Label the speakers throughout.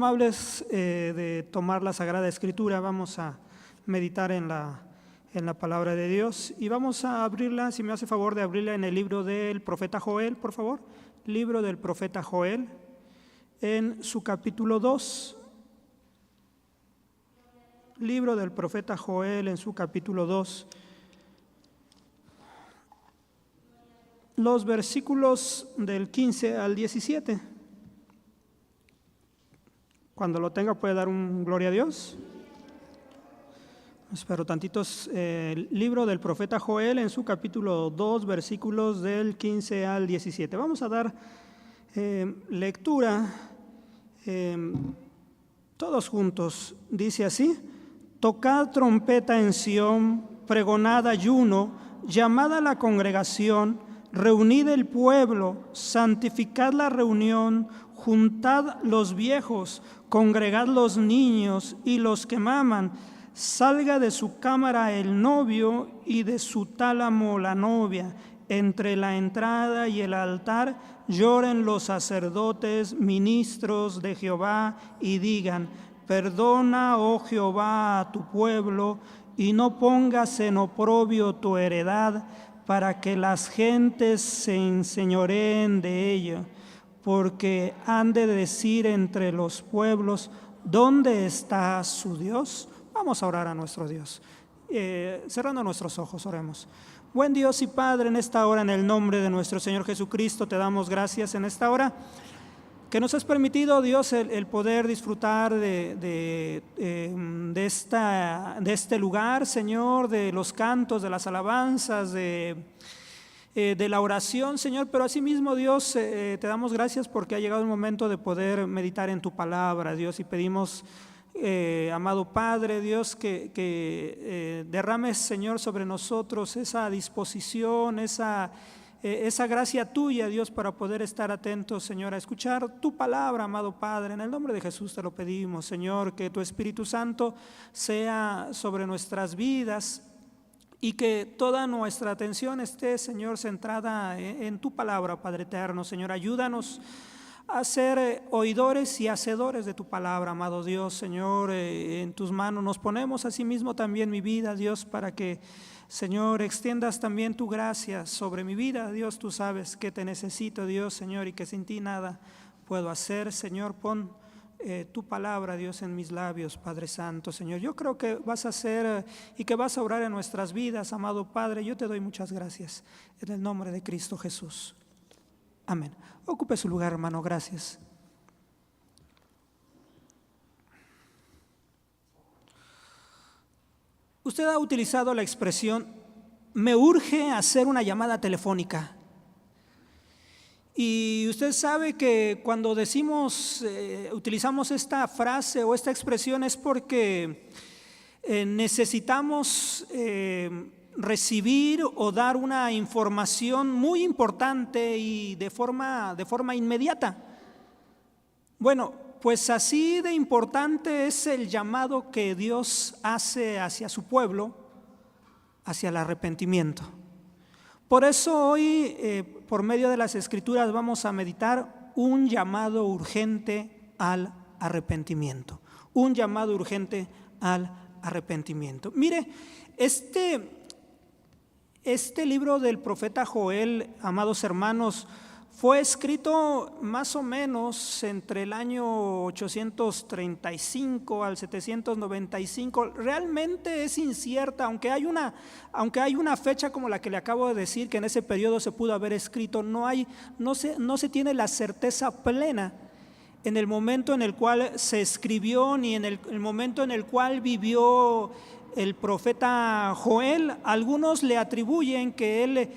Speaker 1: Amables de tomar la Sagrada Escritura, vamos a meditar en la palabra de Dios y vamos a abrirla, si me hace favor de abrirla en el libro del profeta Joel, por favor. Libro del profeta Joel, en su capítulo 2. Libro del profeta Joel, en su capítulo 2. Los versículos del 15 al 17. Cuando lo tenga puede dar un gloria a Dios. Espero tantitos. Libro del profeta Joel en su capítulo 2, versículos del 15 al 17. Vamos a dar lectura todos juntos. Dice así: tocad trompeta en Sión, pregonad ayuno, llamad a la congregación, reunid el pueblo, santificad la reunión, juntad los viejos, congregad los niños y los que maman. Salga de su cámara el novio y de su tálamo la novia. Entre la entrada y el altar lloren los sacerdotes, ministros de Jehová, y digan: perdona, oh Jehová, a tu pueblo, y no pongas en oprobio tu heredad, para que las gentes se enseñoreen de ella. Porque han de decir entre los pueblos: ¿dónde está su Dios? Vamos a orar a nuestro Dios. Cerrando nuestros ojos, oremos. Buen Dios y Padre, en esta hora, en el nombre de nuestro Señor Jesucristo, te damos gracias en esta hora que nos has permitido, Dios, el poder disfrutar de este lugar, Señor, de los cantos, de las alabanzas, de la oración, Señor, pero asimismo, Dios, te damos gracias porque ha llegado el momento de poder meditar en tu palabra, Dios, y pedimos, amado Padre, Dios, que derrames, Señor, sobre nosotros esa disposición, esa gracia tuya, Dios, para poder estar atentos, Señor, a escuchar tu palabra, amado Padre. En el nombre de Jesús te lo pedimos, Señor, que tu Espíritu Santo sea sobre nuestras vidas y que toda nuestra atención esté, Señor, centrada en tu palabra, Padre eterno. Señor, ayúdanos a ser oidores y hacedores de tu palabra, amado Dios. Señor, en tus manos nos ponemos asimismo también mi vida, Dios, para que, Señor, extiendas también tu gracia sobre mi vida. Dios, tú sabes que te necesito, Dios, Señor, y que sin ti nada puedo hacer. Señor, pon tu palabra, Dios, en mis labios, Padre Santo. Señor, yo creo que vas a hacer y que vas a obrar en nuestras vidas, amado Padre. Yo te doy muchas gracias en el nombre de Cristo Jesús. Amén. Ocupe su lugar, hermano. Gracias. Usted ha utilizado la expresión: me urge hacer una llamada telefónica. Y usted sabe que cuando decimos, utilizamos esta frase o esta expresión es porque necesitamos recibir o dar una información muy importante y de forma inmediata. Bueno, pues así de importante es el llamado que Dios hace hacia su pueblo, hacia el arrepentimiento. Por eso hoy, por medio de las Escrituras, vamos a meditar un llamado urgente al arrepentimiento. Un llamado urgente al arrepentimiento. Mire, este libro del profeta Joel, amados hermanos, fue escrito más o menos entre el año 835 al 795. Realmente es incierta, aunque hay una fecha como la que le acabo de decir, que en ese periodo se pudo haber escrito. No se tiene la certeza plena en el momento en el cual se escribió, ni en el momento en el cual vivió el profeta Joel. Algunos le atribuyen que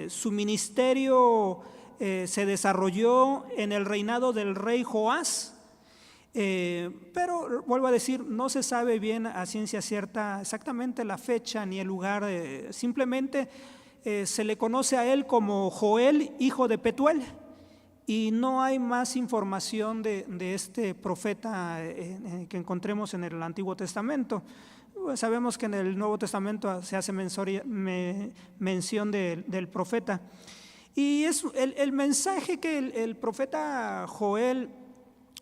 Speaker 1: su ministerio se desarrolló en el reinado del rey Joás, pero vuelvo a decir, no se sabe bien a ciencia cierta exactamente la fecha ni el lugar. Simplemente se le conoce a él como Joel, hijo de Petuel, y no hay más información de este profeta que encontremos en el Antiguo Testamento. Sabemos que en el Nuevo Testamento se hace mención del profeta. Y es el mensaje que el profeta Joel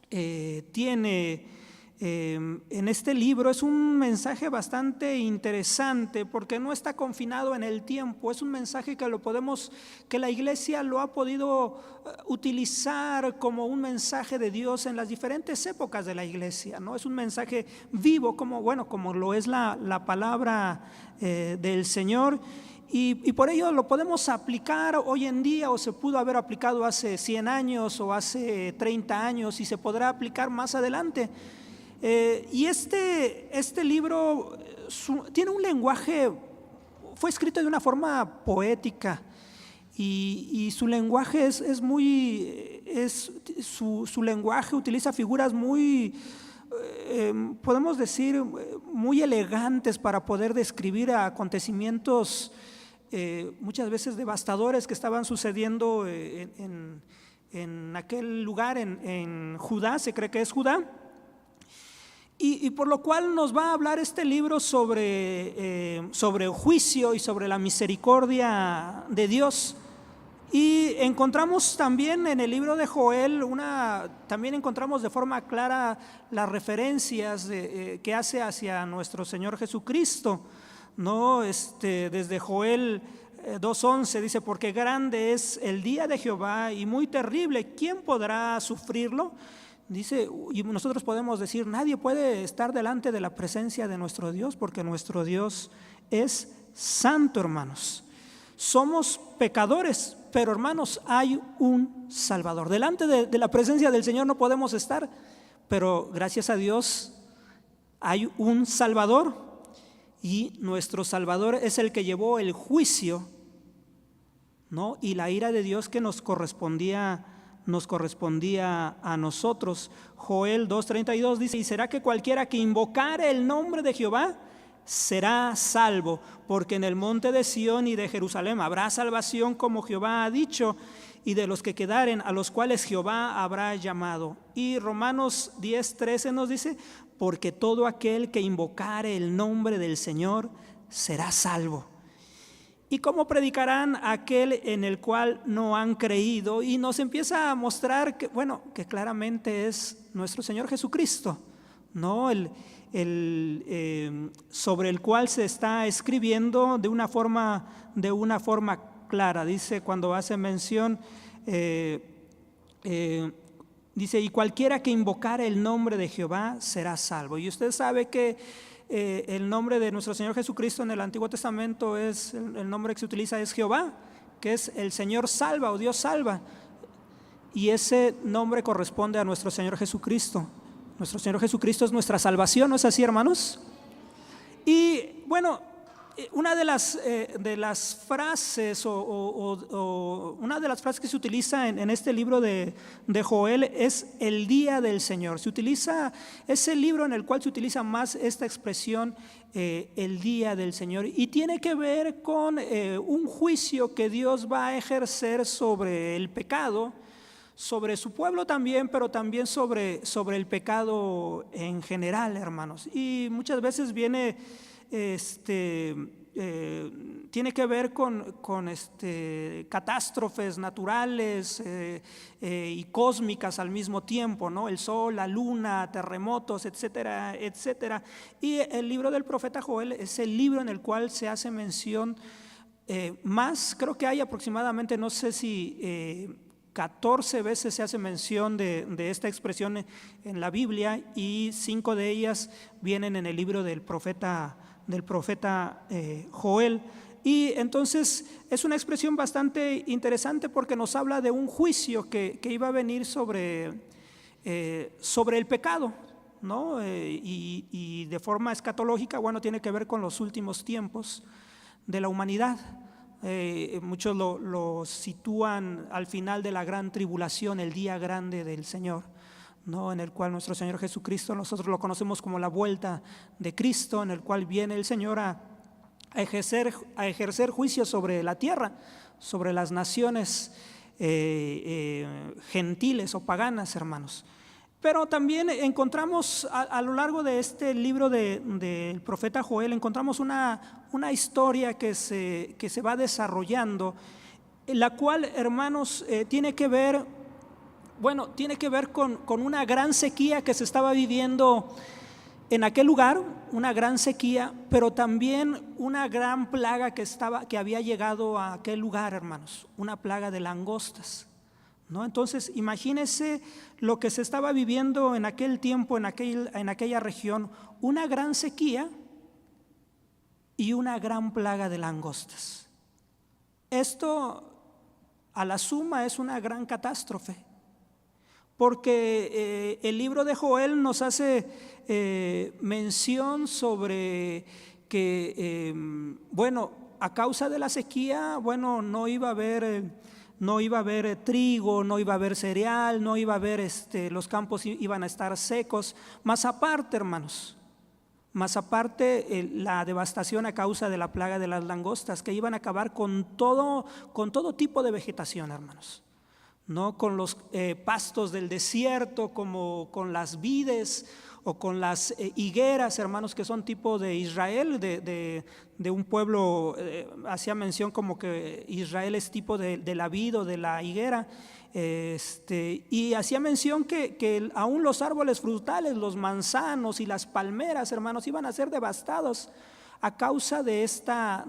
Speaker 1: tiene en este libro es un mensaje bastante interesante porque no está confinado en el tiempo. Es un mensaje que la iglesia lo ha podido utilizar como un mensaje de Dios en las diferentes épocas de la iglesia, ¿no? Es un mensaje vivo como lo es la palabra del Señor. Y por ello lo podemos aplicar hoy en día, o se pudo haber aplicado hace 100 años o hace 30 años, y se podrá aplicar más adelante. Y este libro tiene un lenguaje, fue escrito de una forma poética, y su lenguaje su lenguaje utiliza figuras muy, podemos decir, muy elegantes para poder describir acontecimientos muchas veces devastadores que estaban sucediendo en aquel lugar, en Judá. Se cree que es Judá. Y por lo cual nos va a hablar este libro sobre el juicio y sobre la misericordia de Dios. Y encontramos también en el libro de Joel, también encontramos de forma clara las referencias que hace hacia nuestro Señor Jesucristo, ¿no? Desde Joel 2:11 dice: porque grande es el día de Jehová y muy terrible, ¿quién podrá sufrirlo? Dice, y nosotros podemos decir, nadie puede estar delante de la presencia de nuestro Dios, porque nuestro Dios es santo, hermanos. Somos pecadores, pero hermanos, hay un Salvador. Delante de la presencia del Señor no podemos estar, pero gracias a Dios hay un Salvador, y nuestro Salvador es el que llevó el juicio, ¿no? Y la ira de Dios que nos correspondía a nosotros. Joel 2:32 dice: y será que cualquiera que invocare el nombre de Jehová será salvo, porque en el monte de Sión y de Jerusalén habrá salvación, como Jehová ha dicho, y de los que quedaren, a los cuales Jehová habrá llamado. Y Romanos 10:13 nos dice: porque todo aquel que invocare el nombre del Señor será salvo. ¿Y cómo predicarán aquel en el cual no han creído? Y nos empieza a mostrar que claramente es nuestro Señor Jesucristo, ¿no? Sobre el cual se está escribiendo de una forma clara. Dice, cuando hace mención, dice: y cualquiera que invocare el nombre de Jehová será salvo. Y usted sabe que el nombre de nuestro Señor Jesucristo en el Antiguo Testamento el nombre que se utiliza es Jehová, que es el Señor salva o Dios salva, y ese nombre corresponde a nuestro Señor Jesucristo. Nuestro Señor Jesucristo es nuestra salvación, ¿no es así, hermanos? Y bueno, una de las frases una de las frases que se utiliza en este libro de Joel es el día del Señor. Es el libro en el cual se utiliza más esta expresión, el día del Señor, y tiene que ver con un juicio que Dios va a ejercer sobre el pecado, sobre su pueblo también, pero también sobre el pecado en general, hermanos. Y muchas veces tiene que ver con catástrofes naturales y cósmicas al mismo tiempo, ¿no? El sol, la luna, terremotos, etcétera, etcétera. Y el libro del profeta Joel es el libro en el cual se hace mención creo que hay aproximadamente, no sé si 14 veces se hace mención de esta expresión en la Biblia, y 5 de ellas vienen en el libro del profeta Joel. Y entonces es una expresión bastante interesante porque nos habla de un juicio que iba a venir sobre el pecado, ¿no? Y de forma escatológica, tiene que ver con los últimos tiempos de la humanidad. Muchos lo sitúan al final de la gran tribulación, el día grande del Señor, ¿no? En el cual nuestro Señor Jesucristo, nosotros lo conocemos como la vuelta de Cristo, en el cual viene el Señor a ejercer juicio sobre la tierra, sobre las naciones gentiles o paganas, hermanos. Pero también encontramos a lo largo de este libro del profeta Joel, encontramos una historia que se va desarrollando, la cual, hermanos, tiene que ver bueno, tiene que ver con una gran sequía que se estaba viviendo en aquel lugar, una gran sequía, pero también una gran plaga que había llegado a aquel lugar, hermanos, una plaga de langostas, ¿no? Entonces, imagínense lo que se estaba viviendo en aquel tiempo, en aquella región, una gran sequía y una gran plaga de langostas. Esto a la suma es una gran catástrofe, porque el libro de Joel nos hace mención sobre que, bueno, a causa de la sequía, bueno, no iba a haber trigo, no iba a haber cereal, no iba a haber, los campos iban a estar secos. Más aparte, hermanos, la devastación a causa de la plaga de las langostas, que iban a acabar con todo tipo de vegetación, hermanos, ¿no? Con los pastos del desierto, como con las vides o con las higueras, hermanos, que son tipo de Israel, de un pueblo. Hacía mención como que Israel es tipo de la vid o de la higuera. Y hacía mención que aún los árboles frutales, los manzanos y las palmeras, hermanos, iban a ser devastados a causa de esta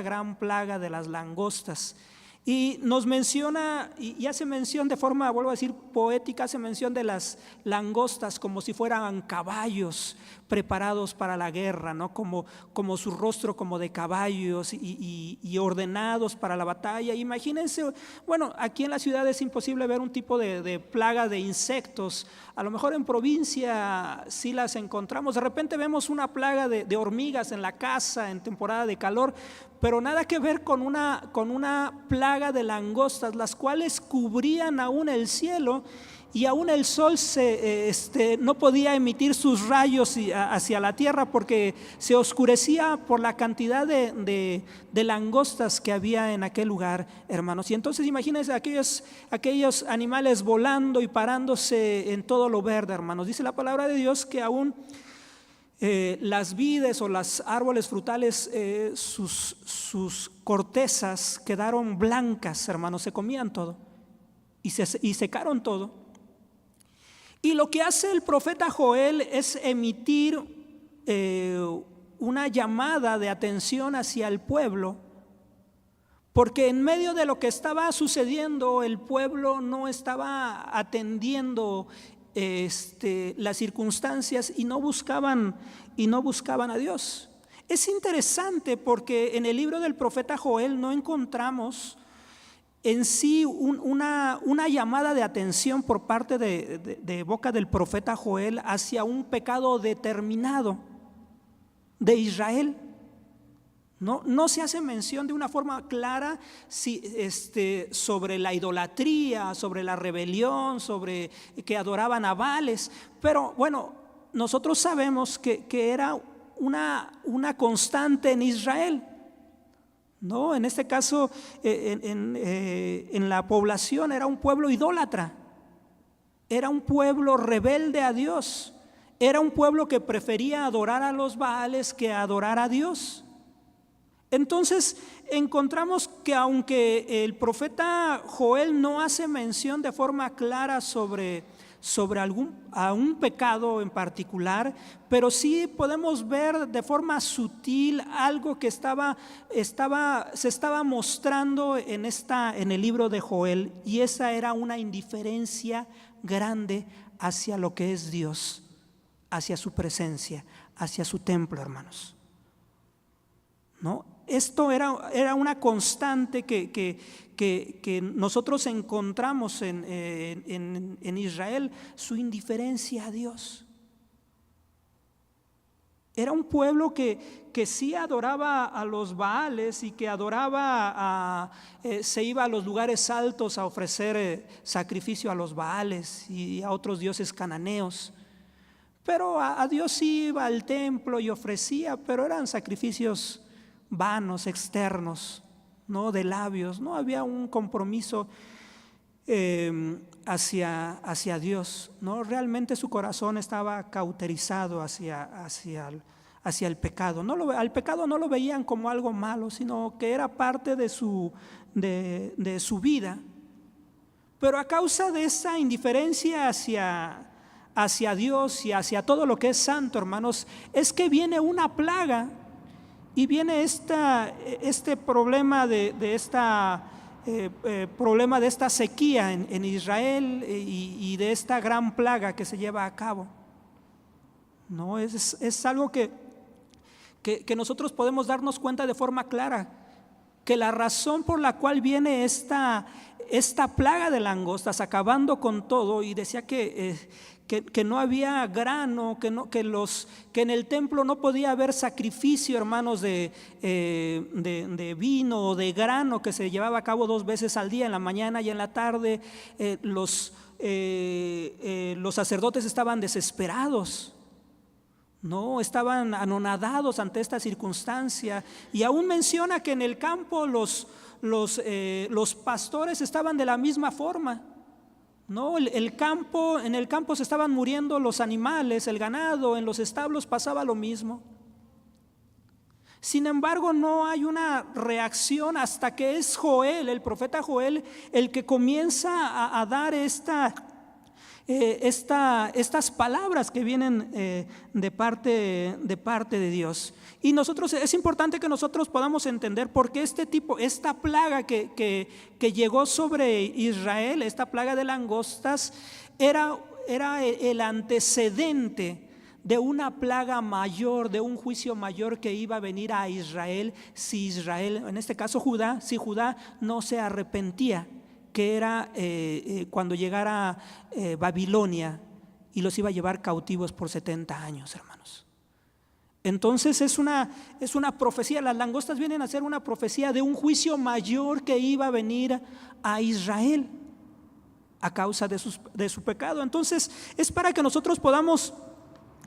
Speaker 1: gran plaga de las langostas. Y nos menciona, y hace mención de forma, vuelvo a decir, poética, hace mención de las langostas como si fueran caballos preparados para la guerra, ¿no? Como su rostro como de caballos y ordenados para la batalla. Imagínense, bueno, aquí en la ciudad es imposible ver un tipo de plaga de insectos. A lo mejor en provincia sí las encontramos. De repente vemos una plaga de hormigas en la casa en temporada de calor, pero nada que ver con una plaga de langostas, las cuales cubrían aún el cielo, y aún el sol no podía emitir sus rayos hacia la tierra porque se oscurecía por la cantidad de langostas que había en aquel lugar, hermanos. Y entonces imagínense aquellos animales volando y parándose en todo lo verde, hermanos. Dice la palabra de Dios que aún las vides o los árboles frutales, sus cortezas quedaron blancas, hermanos, se comían todo y secaron todo. Y lo que hace el profeta Joel es emitir una llamada de atención hacia el pueblo, porque en medio de lo que estaba sucediendo, el pueblo no estaba atendiendo las circunstancias y no buscaban a Dios. Es interesante porque en el libro del profeta Joel no encontramos en sí una llamada de atención por parte de boca del profeta Joel hacia un pecado determinado de Israel. No se hace mención de una forma clara sobre la idolatría, sobre la rebelión, sobre que adoraban a Baales, pero bueno, nosotros sabemos que era una constante en Israel, ¿no? En este caso, en la población era un pueblo idólatra, era un pueblo rebelde a Dios, era un pueblo que prefería adorar a los Baales que adorar a Dios. Entonces encontramos que aunque el profeta Joel no hace mención de forma clara sobre un pecado en particular, pero sí podemos ver de forma sutil algo que se estaba mostrando en el libro de Joel, y esa era una indiferencia grande hacia lo que es Dios, hacia su presencia, hacia su templo, hermanos, ¿no? Esto era una constante que nosotros encontramos en Israel, su indiferencia a Dios. Era un pueblo que sí adoraba a los Baales y que se iba a los lugares altos a ofrecer sacrificio a los Baales y a otros dioses cananeos. Pero a Dios sí iba al templo y ofrecía, pero eran sacrificios vanos, externos, ¿no? De labios. No había un compromiso hacia Dios, ¿no? Realmente su corazón estaba cauterizado hacia el pecado. Al pecado no lo veían como algo malo, sino que era parte de su vida. Pero a causa de esa indiferencia hacia Dios y hacia todo lo que es santo, hermanos, es que viene una plaga y viene este problema problema de esta sequía en Israel y de esta gran plaga que se lleva a cabo. No, es algo que nosotros podemos darnos cuenta de forma clara, que la razón por la cual viene esta plaga de langostas acabando con todo, y decía que no había grano, que en el templo no podía haber sacrificio, hermanos, de vino o de grano, que se llevaba a cabo 2 veces al día, en la mañana y en la tarde. Los sacerdotes estaban desesperados, no, estaban anonadados ante esta circunstancia, y aún menciona que en el campo los pastores estaban de la misma forma. No, en el campo se estaban muriendo los animales, el ganado, en los establos pasaba lo mismo. Sin embargo, no hay una reacción hasta que es Joel, el profeta Joel, el que comienza a dar estas palabras que vienen de parte de Dios. Y es importante que nosotros podamos entender por qué esta plaga que llegó sobre Israel, esta plaga de langostas, era el antecedente de una plaga mayor, de un juicio mayor que iba a venir a Israel si Israel, en este caso Judá, si Judá no se arrepentía, que era cuando llegara Babilonia y los iba a llevar cautivos por 70 años, hermanos. Entonces es una profecía, las langostas vienen a ser una profecía de un juicio mayor que iba a venir a Israel a causa de su pecado. Entonces es para que nosotros podamos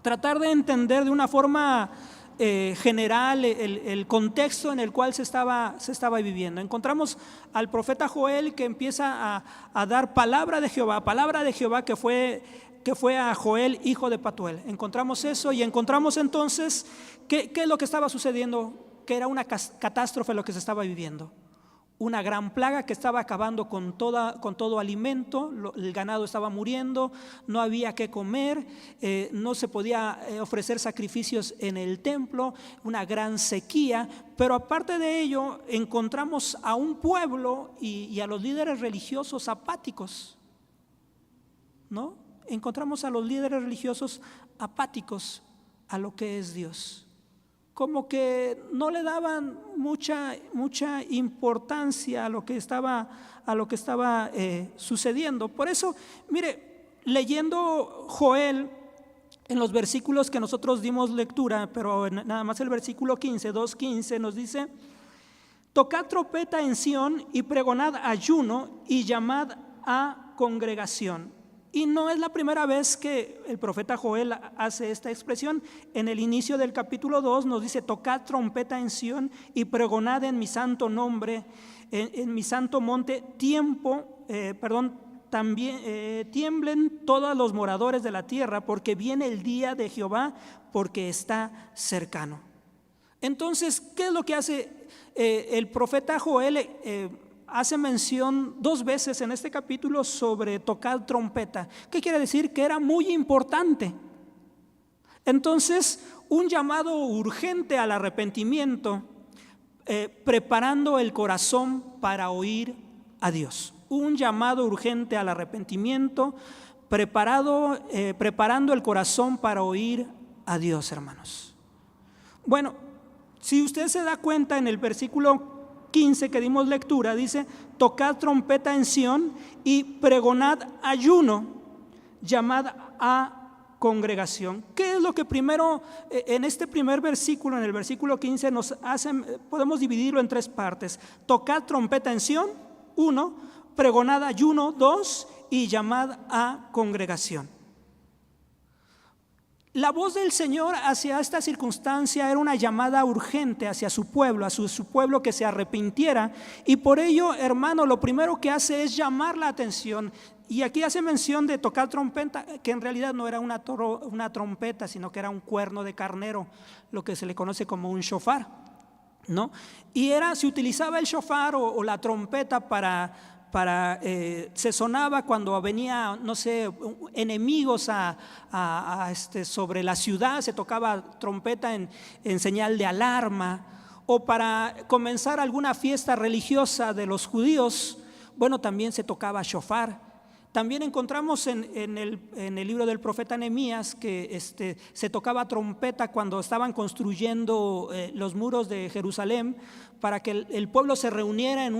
Speaker 1: tratar de entender de una forma general el contexto en el cual se estaba viviendo. Encontramos al profeta Joel que empieza a dar palabra de Jehová que fue a Joel, hijo de Patuel. Encontramos eso, y encontramos entonces qué es lo que estaba sucediendo, que era una catástrofe lo que se estaba viviendo. Una gran plaga que estaba acabando con todo alimento, el ganado estaba muriendo, no había que comer, no se podía ofrecer sacrificios en el templo, una gran sequía. Pero aparte de ello, encontramos a un pueblo y a los líderes religiosos apáticos, ¿no? Encontramos a los líderes religiosos apáticos a lo que es Dios. Como que no le daban mucha importancia a lo que estaba sucediendo. Por eso, mire, leyendo Joel, en los versículos que nosotros dimos lectura, pero nada más el versículo 2:15 nos dice: tocad trompeta en Sión y pregonad ayuno y llamad a congregación. Y no es la primera vez que el profeta Joel hace esta expresión. En el inicio del capítulo 2 nos dice: tocad trompeta en Sión y pregonad en mi santo nombre, en mi santo monte, también tiemblen todos los moradores de la tierra, porque viene el día de Jehová, porque está cercano. Entonces, ¿qué es lo que hace el profeta Joel? Hace mención 2 veces en este capítulo sobre tocar trompeta. ¿Qué quiere decir? Que era muy importante. Entonces, un llamado urgente al arrepentimiento, preparando el corazón para oír a Dios. Un llamado urgente al arrepentimiento, preparando el corazón para oír a Dios, hermanos. Bueno, si usted se da cuenta, en el versículo 15 que dimos lectura, dice: tocad trompeta en Sión y pregonad ayuno, llamad a congregación. ¿Qué es lo que primero, en este primer versículo, en el versículo 15, podemos dividirlo en 3 partes? Tocad trompeta en Sión, 1, pregonad ayuno, 2, y llamad a congregación. La voz del Señor hacia esta circunstancia era una llamada urgente hacia su pueblo, su pueblo que se arrepintiera. Y por ello, hermano, lo primero que hace es llamar la atención. Y aquí hace mención de tocar trompeta, que en realidad no era una trompeta, sino que era un cuerno de carnero, lo que se le conoce como un shofar, ¿no? Y se utilizaba el shofar o la trompeta para se sonaba cuando venía, no sé, enemigos sobre la ciudad, se tocaba trompeta en señal de alarma, o para comenzar alguna fiesta religiosa de los judíos, bueno, también se tocaba shofar. También encontramos en el libro del profeta Nehemías que se tocaba trompeta cuando estaban construyendo los muros de Jerusalén, para que el pueblo se reuniera en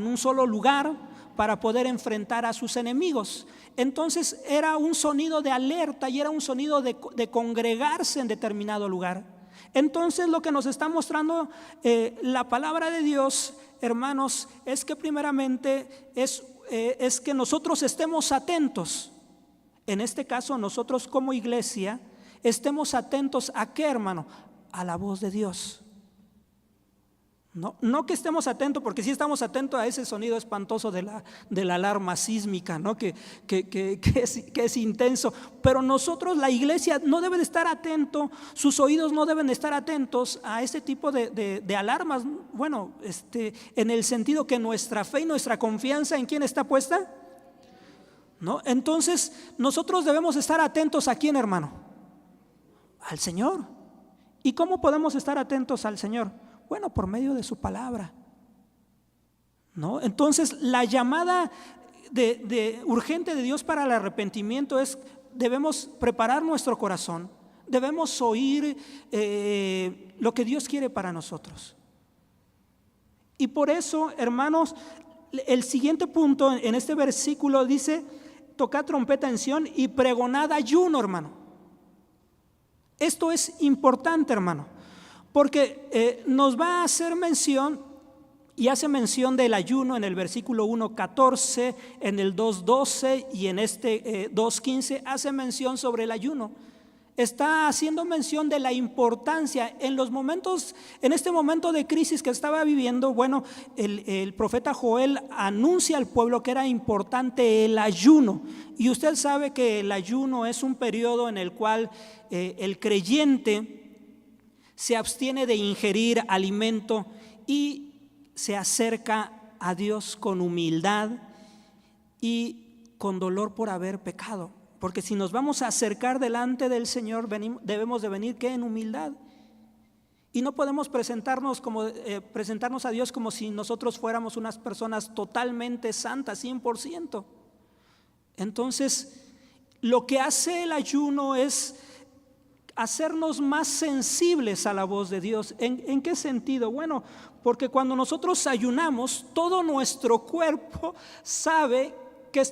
Speaker 1: un solo lugar para poder enfrentar a sus enemigos. Entonces era un sonido de alerta y era un sonido de congregarse en determinado lugar. Entonces lo que nos está mostrando la palabra de Dios, hermanos, es que primeramente es que nosotros estemos atentos. En este caso nosotros como iglesia estemos atentos ¿a qué, hermano? A la voz de Dios. No que estemos atentos, porque si estamos atentos a ese sonido espantoso de la alarma sísmica, ¿no? que es intenso. Pero nosotros, la iglesia, no debe de estar atento, sus oídos no deben de estar atentos a este tipo de alarmas. Bueno, en el sentido que nuestra fe y nuestra confianza, ¿en quién está puesta? ¿No? Entonces nosotros debemos estar atentos ¿a quién, hermano? Al Señor. ¿Y cómo podemos estar atentos al Señor? Bueno, por medio de su palabra, ¿no? Entonces la llamada de urgente de Dios para el arrepentimiento es: debemos preparar nuestro corazón, debemos oír lo que Dios quiere para nosotros. Y por eso, hermanos, el siguiente punto en este versículo dice: tocad trompeta en Sión y pregonad ayuno, hermano. Esto es importante, hermano, porque nos va a hacer mención, y hace mención del ayuno en el versículo 1:14, en el 2:12 y en 2:15 hace mención sobre el ayuno. Está haciendo mención de la importancia en este momento de crisis que estaba viviendo. Bueno, el profeta Joel anuncia al pueblo que era importante el ayuno, y usted sabe que el ayuno es un periodo en el cual el creyente se abstiene de ingerir alimento y se acerca a Dios con humildad y con dolor por haber pecado. Porque si nos vamos a acercar delante del Señor, debemos de venir ¿qué? En humildad. Y no podemos presentarnos a Dios como si nosotros fuéramos unas personas totalmente santas, 100%. Entonces, lo que hace el ayuno es hacernos más sensibles a la voz de Dios. ¿En qué sentido? Bueno, porque cuando nosotros ayunamos, todo nuestro cuerpo sabe que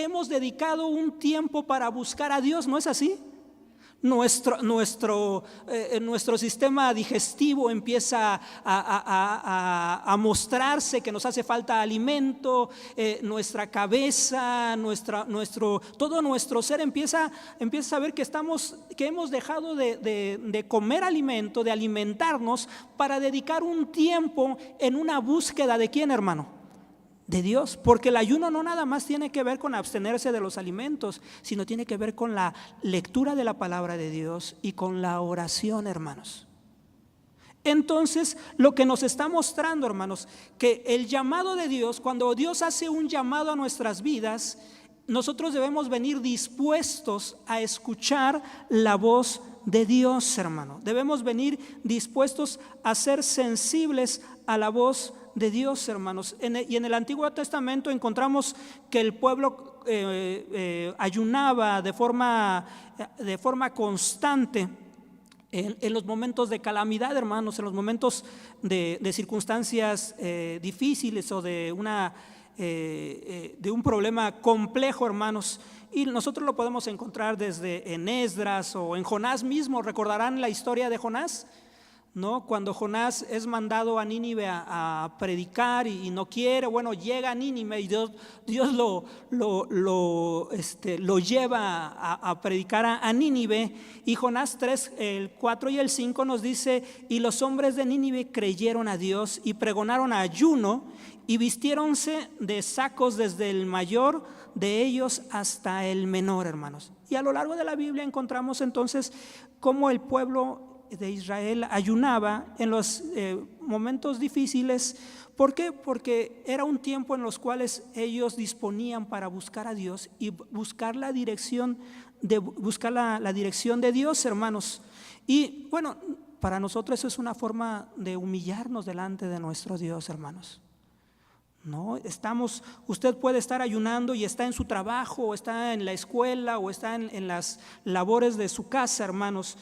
Speaker 1: hemos dedicado un tiempo para buscar a Dios, ¿no es así? Nuestro sistema digestivo empieza a mostrarse que nos hace falta alimento, nuestra cabeza, todo nuestro ser empieza a saber que hemos dejado de comer alimento, de alimentarnos, para dedicar un tiempo en una búsqueda ¿de quién, hermano? De Dios. Porque el ayuno no nada más tiene que ver con abstenerse de los alimentos, sino tiene que ver con la lectura de la palabra de Dios y con la oración, hermanos. Entonces, lo que nos está mostrando, hermanos, que el llamado de Dios, cuando Dios hace un llamado a nuestras vidas, nosotros debemos venir dispuestos a escuchar la voz de Dios, hermano. Debemos venir dispuestos a ser sensibles a la voz de Dios, hermanos. Y en el Antiguo Testamento encontramos que el pueblo ayunaba de forma constante en los momentos de calamidad, hermanos, en los momentos de circunstancias difíciles o de un problema complejo, hermanos. Y nosotros lo podemos encontrar desde en Esdras o en Jonás mismo. ¿Recordarán la historia de Jonás? ¿No? Cuando Jonás es mandado a Nínive a predicar y no quiere, bueno, llega a Nínive y Dios lo lleva a predicar a Nínive. Y Jonás 3, el 4 y el 5 nos dice: y los hombres de Nínive creyeron a Dios y pregonaron ayuno y vistiéronse de sacos desde el mayor de ellos hasta el menor, hermanos. Y a lo largo de la Biblia encontramos entonces cómo el pueblo de Israel ayunaba en los momentos difíciles. ¿Por qué? Porque era un tiempo en los cuales ellos disponían para buscar a Dios y buscar la dirección la dirección de Dios, hermanos. Y bueno, para nosotros eso es una forma de humillarnos delante de nuestro Dios, hermanos. No, usted puede estar ayunando y está en su trabajo, o está en la escuela, o está en las labores de su casa, hermanos.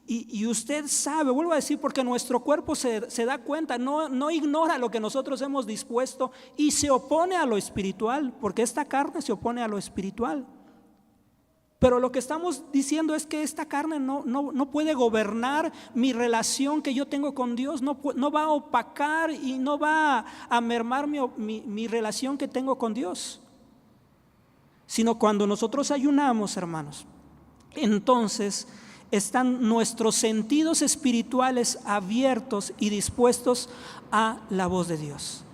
Speaker 1: Y usted sabe, vuelvo a decir, porque nuestro cuerpo se da cuenta, no ignora lo que nosotros hemos dispuesto y se opone a lo espiritual, porque esta carne se opone a lo espiritual. Pero lo que estamos diciendo es que esta carne no puede gobernar mi relación que yo tengo con Dios, no va a opacar y no va a mermar mi relación que tengo con Dios. Sino cuando nosotros ayunamos, hermanos, entonces están nuestros sentidos espirituales abiertos y dispuestos a la voz de Dios.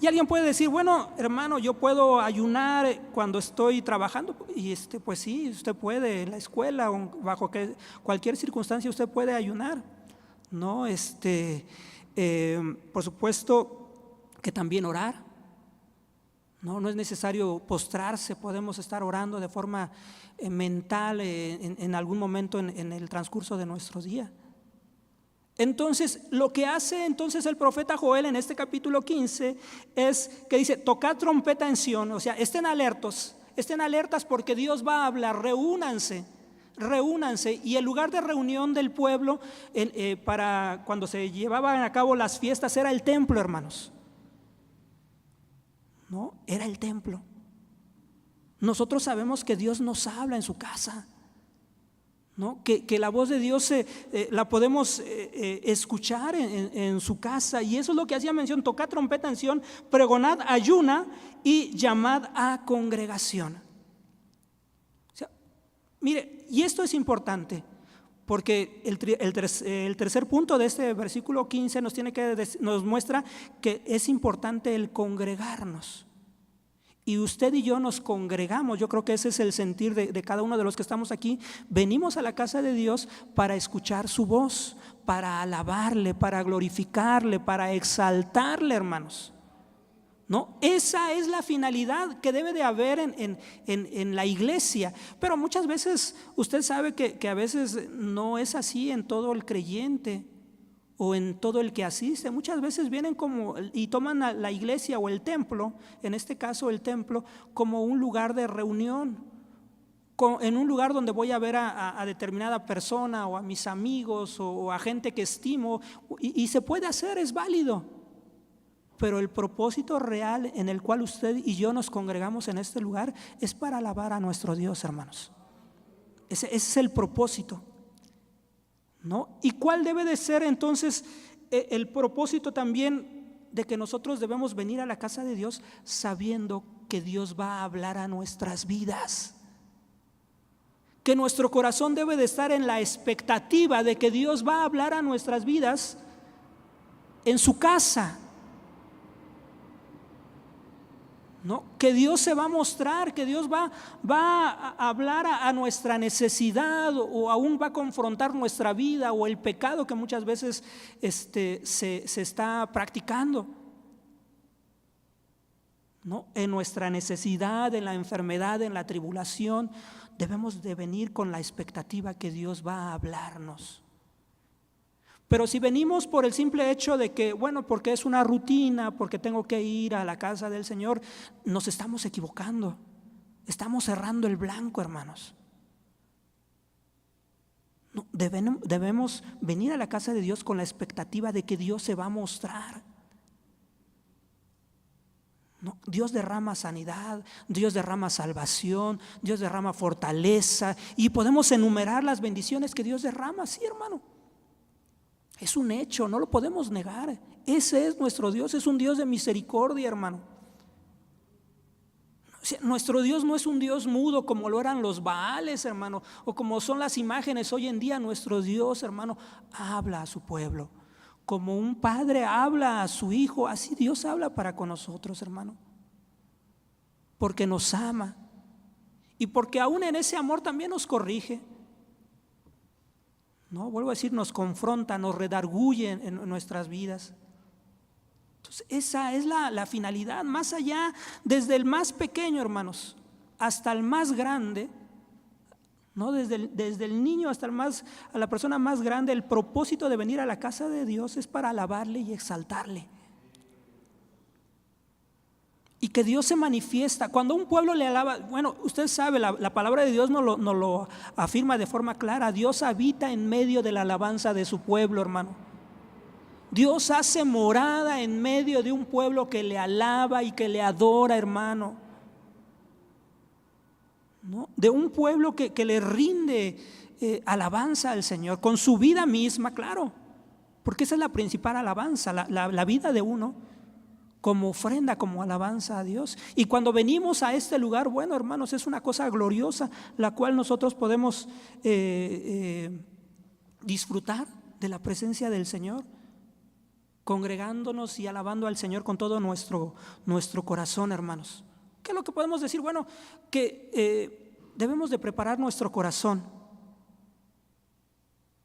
Speaker 1: Y alguien puede decir, bueno, hermano, yo puedo ayunar cuando estoy trabajando. Y pues sí, usted puede, en la escuela o bajo cualquier circunstancia usted puede ayunar. No, por supuesto que también orar. No es necesario postrarse, podemos estar orando de forma mental en algún momento en el transcurso de nuestro día. Entonces, lo que hace entonces el profeta Joel en este capítulo 15 es que dice, tocad trompeta en Sión, o sea, estén alertas porque Dios va a hablar, reúnanse, y el lugar de reunión del pueblo para cuando se llevaban a cabo las fiestas era el templo, hermanos. No, era el templo. Nosotros sabemos que Dios nos habla en su casa. ¿No? Que la voz de Dios la podemos escuchar en su casa, y eso es lo que hacía mención: tocad trompeta en Sión, pregonad ayuna y llamad a congregación. O sea, mire, y esto es importante porque el tercer punto de este versículo 15 nos muestra que es importante el congregarnos. Y usted y yo nos congregamos. Yo creo que ese es el sentir de cada uno de los que estamos aquí. Venimos a la casa de Dios para escuchar su voz, para alabarle, para glorificarle, para exaltarle, hermanos. ¿No? Esa es la finalidad que debe de haber en la iglesia. Pero muchas veces usted sabe que a veces no es así en todo el creyente o en todo el que asiste. Muchas veces vienen y toman a la iglesia o el templo, en este caso el templo, como un lugar de reunión, en un lugar donde voy a ver a determinada persona o a mis amigos o a gente que estimo, y se puede hacer, es válido. Pero el propósito real en el cual usted y yo nos congregamos en este lugar es para alabar a nuestro Dios, hermanos. Ese es el propósito, ¿no? ¿Y cuál debe de ser entonces el propósito también de que nosotros debemos venir a la casa de Dios sabiendo que Dios va a hablar a nuestras vidas? Que nuestro corazón debe de estar en la expectativa de que Dios va a hablar a nuestras vidas en su casa, ¿no? Que Dios se va a mostrar, que Dios va a hablar a nuestra necesidad, o aún va a confrontar nuestra vida o el pecado que muchas veces se está practicando, ¿no? En nuestra necesidad, en la enfermedad, en la tribulación, debemos de venir con la expectativa que Dios va a hablarnos. Pero si venimos por el simple hecho de que, bueno, porque es una rutina, porque tengo que ir a la casa del Señor, nos estamos equivocando. Estamos cerrando el blanco, hermanos. No, debemos venir a la casa de Dios con la expectativa de que Dios se va a mostrar. No, Dios derrama sanidad, Dios derrama salvación, Dios derrama fortaleza, y podemos enumerar las bendiciones que Dios derrama, sí, hermano. Es un hecho, no lo podemos negar. Ese es nuestro Dios, es un Dios de misericordia, hermano. O sea, nuestro Dios no es un Dios mudo como lo eran los Baales, hermano, o como son las imágenes hoy en día. Nuestro Dios, hermano, habla a su pueblo. Como un padre habla a su hijo, así Dios habla para con nosotros, hermano. Porque nos ama y porque aún en ese amor también nos corrige. ¿no? Vuelvo a decir, nos confronta, nos redarguye en nuestras vidas. Entonces, esa es la finalidad, más allá, desde el más pequeño, hermanos, hasta el más grande, ¿no? Desde el niño hasta a la persona más grande, el propósito de venir a la casa de Dios es para alabarle y exaltarle. Y que Dios se manifiesta. Cuando un pueblo le alaba, bueno, usted sabe, la palabra de Dios nos lo afirma de forma clara. Dios habita en medio de la alabanza de su pueblo, hermano. Dios hace morada en medio de un pueblo que le alaba y que le adora, hermano, ¿no? De un pueblo que le rinde alabanza al Señor con su vida misma, claro, porque esa es la principal alabanza, la vida de uno como ofrenda, como alabanza a Dios. Y cuando venimos a este lugar, bueno, hermanos, es una cosa gloriosa, la cual nosotros podemos disfrutar de la presencia del Señor, congregándonos y alabando al Señor con todo nuestro corazón, hermanos. ¿Qué es lo que podemos decir? Bueno, que debemos de preparar nuestro corazón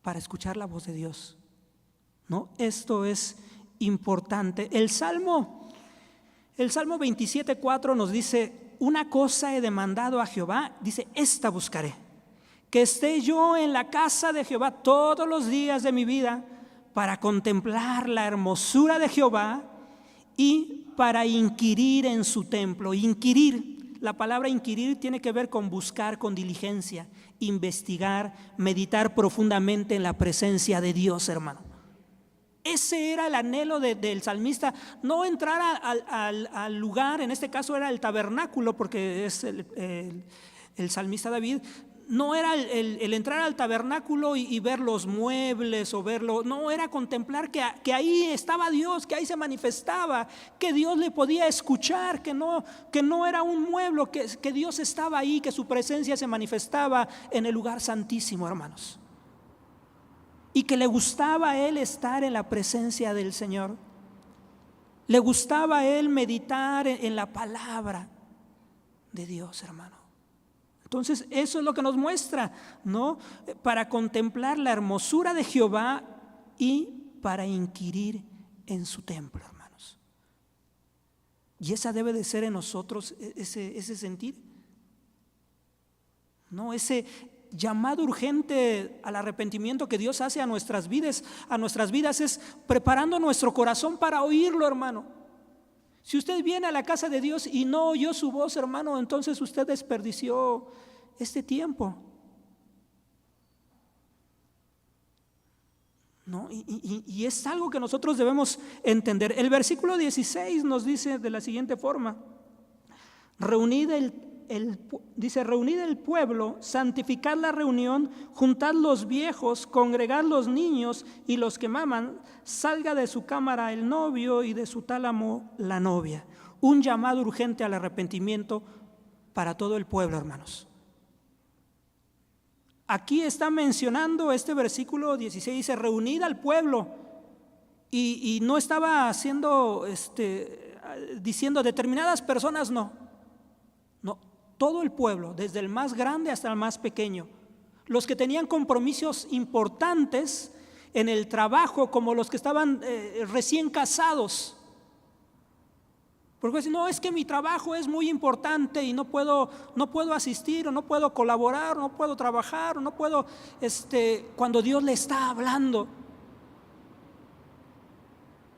Speaker 1: para escuchar la voz de Dios, ¿no? Esto es importante. El Salmo 27:4 nos dice: una cosa he demandado a Jehová, dice, esta buscaré, que esté yo en la casa de Jehová todos los días de mi vida, para contemplar la hermosura de Jehová y para inquirir en su templo. Inquirir, la palabra inquirir tiene que ver con buscar con diligencia, investigar, meditar profundamente en la presencia de Dios, hermano. Ese era el anhelo del salmista, no entrar al lugar, en este caso era el tabernáculo, porque es el salmista David. No era el entrar al tabernáculo y ver los muebles o verlo, no, era contemplar que ahí estaba Dios, que ahí se manifestaba, que Dios le podía escuchar, que no era un mueble, que Dios estaba ahí, que su presencia se manifestaba en el lugar santísimo, hermanos. Y que le gustaba a él estar en la presencia del Señor. Le gustaba a él meditar en la palabra de Dios, hermano. Entonces eso es lo que nos muestra, ¿no? Para contemplar la hermosura de Jehová y para inquirir en su templo, hermanos. Y esa debe de ser en nosotros ese sentir, ¿no? Ese llamado urgente al arrepentimiento que Dios hace a nuestras vidas es preparando nuestro corazón para oírlo, hermano. Si usted viene a la casa de Dios y no oyó su voz, hermano, entonces usted desperdició este tiempo, ¿no? Y es algo que nosotros debemos entender. El versículo 16 nos dice de la siguiente forma: reunid el pueblo, santificad la reunión, juntad los viejos, congregad los niños y los que maman, salga de su cámara el novio y de su tálamo la novia. Un llamado urgente al arrepentimiento para todo el pueblo, hermanos. Aquí está mencionando este versículo 16, dice: reunid al pueblo, y no estaba haciendo diciendo determinadas personas, no, todo el pueblo, desde el más grande hasta el más pequeño, los que tenían compromisos importantes en el trabajo, como los que estaban recién casados, porque no, es que mi trabajo es muy importante y no puedo asistir, o no puedo colaborar, o no puedo trabajar, o no puedo, cuando Dios le está hablando,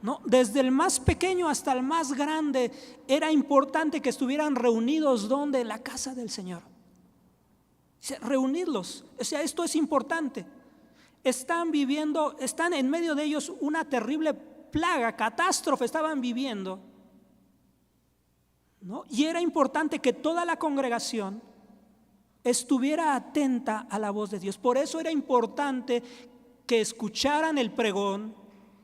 Speaker 1: ¿no? Desde el más pequeño hasta el más grande era importante que estuvieran reunidos, ¿dónde? En la casa del Señor. Dice, reunirlos, o sea, esto es importante. Están en medio de ellos una terrible plaga, catástrofe estaban viviendo, ¿no? Y era importante que toda la congregación estuviera atenta a la voz de Dios. Por eso era importante que escucharan el pregón,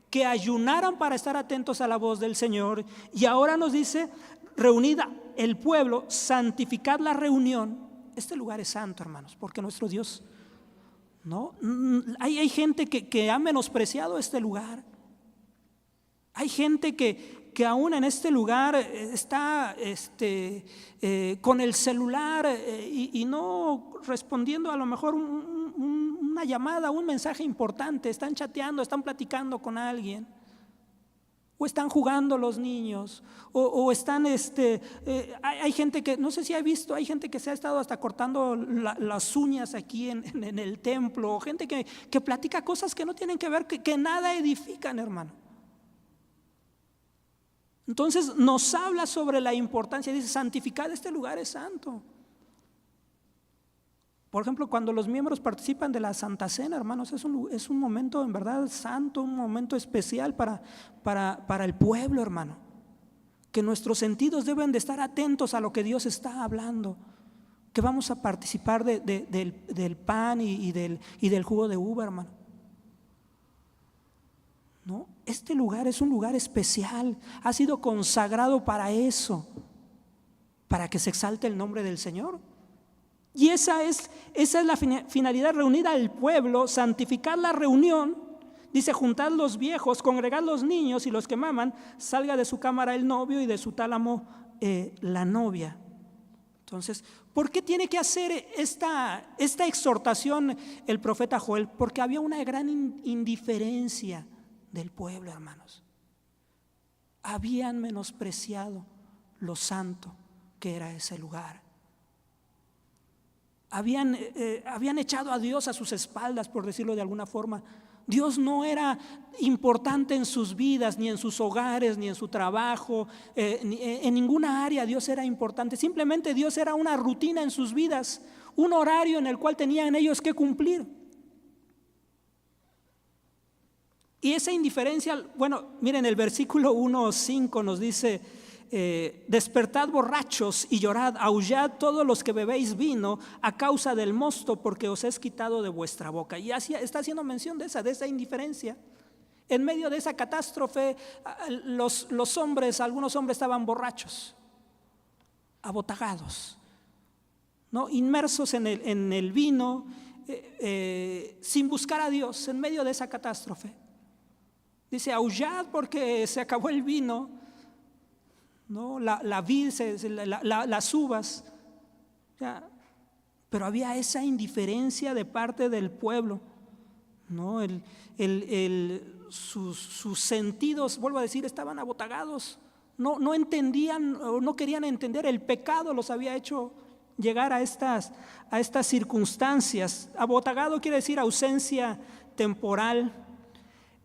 Speaker 1: que ayunaran para estar atentos a la voz del Señor. Y ahora nos dice: reunida el pueblo, santificad la reunión. Este lugar es santo, hermanos, porque nuestro Dios, ¿no? Hay gente que ha menospreciado este lugar. Hay gente que aún en este lugar está con el celular y no respondiendo a lo mejor una una llamada, un mensaje importante, están chateando, están platicando con alguien, o están jugando los niños, o están, hay gente que, no sé si ha visto, hay gente que se ha estado hasta cortando las uñas aquí en el templo, o gente que platica cosas que no tienen que ver, que nada edifican, hermano. Entonces nos habla sobre la importancia, dice, santificad este lugar es santo. Por ejemplo, cuando los miembros participan de la Santa Cena, hermanos, es un momento en verdad santo, un momento especial para el pueblo, hermano. Que nuestros sentidos deben de estar atentos a lo que Dios está hablando. Que vamos a participar del pan y del jugo de uva, hermano. ¿No? Este lugar es un lugar especial, ha sido consagrado para eso, para que se exalte el nombre del Señor. Y esa es la finalidad, reunir al pueblo, santificar la reunión. Dice, juntad los viejos, congregad los niños, y los que maman, salga de su cámara el novio y de su tálamo la novia. Entonces, ¿por qué tiene que hacer esta exhortación el profeta Joel? Porque había una gran indiferencia del pueblo, hermanos. Habían menospreciado lo santo que era ese lugar. Habían echado a Dios a sus espaldas, por decirlo de alguna forma. Dios no era importante en sus vidas, ni en sus hogares, ni en su trabajo, en ninguna área Dios era importante. Simplemente Dios era una rutina en sus vidas, un horario en el cual tenían ellos que cumplir. Y esa indiferencia, bueno, miren, el versículo 1:5 nos dice, despertad borrachos y llorad, aullad todos los que bebéis vino a causa del mosto, porque os es quitado de vuestra boca. Y está haciendo mención de esa indiferencia. En medio de esa catástrofe, los hombres, algunos hombres estaban borrachos, abotagados, ¿no? Inmersos en el vino, sin buscar a Dios en medio de esa catástrofe. Dice, aullad porque se acabó el vino, ¿no? La vid, las uvas. O sea, pero había esa indiferencia de parte del pueblo, ¿no? Sus sentidos, vuelvo a decir, estaban abotagados. No entendían o no querían entender. El pecado los había hecho llegar a estas circunstancias. Abotagado quiere decir ausencia temporal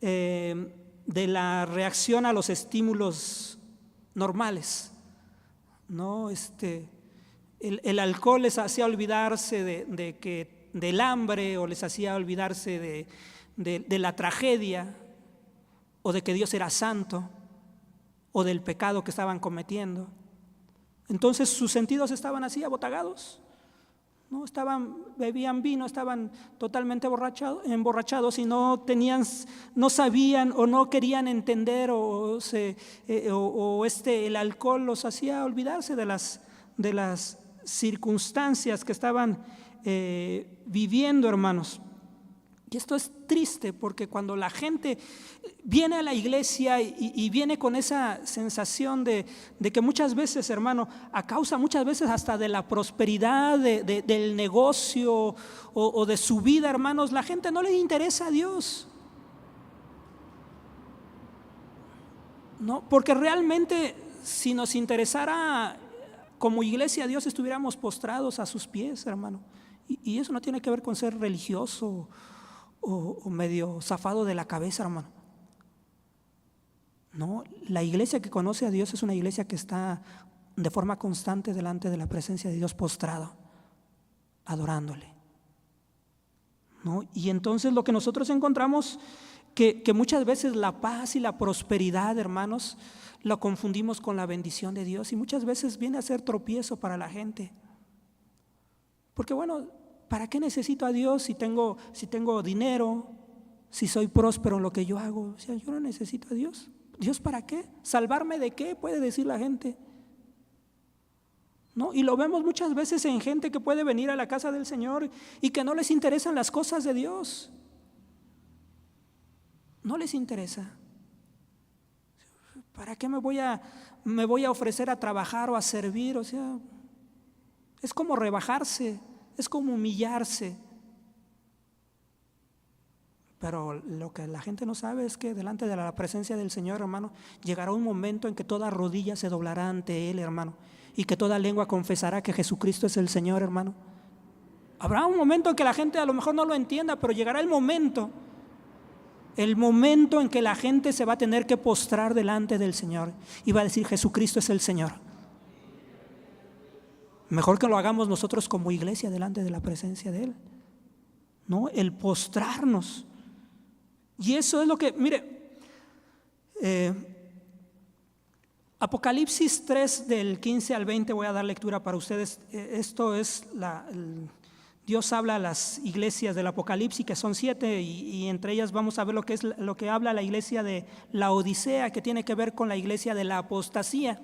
Speaker 1: de la reacción a los estímulos normales, ¿no? El alcohol les hacía olvidarse del hambre, o les hacía olvidarse de la tragedia, o de que Dios era santo, o del pecado que estaban cometiendo. Entonces sus sentidos estaban así abotagados, ¿no? Bebían vino, estaban totalmente emborrachados y no sabían o no querían entender, el alcohol los hacía olvidarse de las circunstancias que estaban viviendo, hermanos. Y esto es triste, porque cuando la gente viene a la iglesia y viene con esa sensación de que muchas veces, hermano, a causa muchas veces hasta de la prosperidad del negocio o de su vida, hermanos, la gente no le interesa a Dios. No, porque realmente si nos interesara como iglesia a Dios, estuviéramos postrados a sus pies, hermano. Y eso no tiene que ver con ser religioso o medio zafado de la cabeza, hermano. No, la iglesia que conoce a Dios es una iglesia que está de forma constante delante de la presencia de Dios, postrado, adorándole, ¿no? Y entonces lo que nosotros encontramos que muchas veces la paz y la prosperidad, hermanos, lo confundimos con la bendición de Dios, y muchas veces viene a ser tropiezo para la gente. Porque bueno, ¿para qué necesito a Dios si tengo dinero, si soy próspero en lo que yo hago? O sea, yo no necesito a Dios. ¿Dios para qué? ¿Salvarme de qué? Puede decir la gente, ¿no? Y lo vemos muchas veces en gente que puede venir a la casa del Señor y que no les interesan las cosas de Dios. No les interesa. ¿Para qué me voy a ofrecer a trabajar o a servir? O sea, es como rebajarse, es como humillarse. Pero lo que la gente no sabe es que delante de la presencia del Señor, hermano, llegará un momento en que toda rodilla se doblará ante Él, hermano, y que toda lengua confesará que Jesucristo es el Señor, hermano. Habrá un momento en que la gente a lo mejor no lo entienda, pero llegará el momento en que la gente se va a tener que postrar delante del Señor y va a decir: Jesucristo es el Señor. Mejor que lo hagamos nosotros como iglesia delante de la presencia de Él, ¿no? El postrarnos. Y eso es lo que, mire, Apocalipsis 3 del 15 al 20, voy a dar lectura para ustedes. Esto es Dios habla a las iglesias del Apocalipsis, que son 7, y entre ellas vamos a ver lo que es lo que habla la iglesia de la Odisea, que tiene que ver con la iglesia de la apostasía,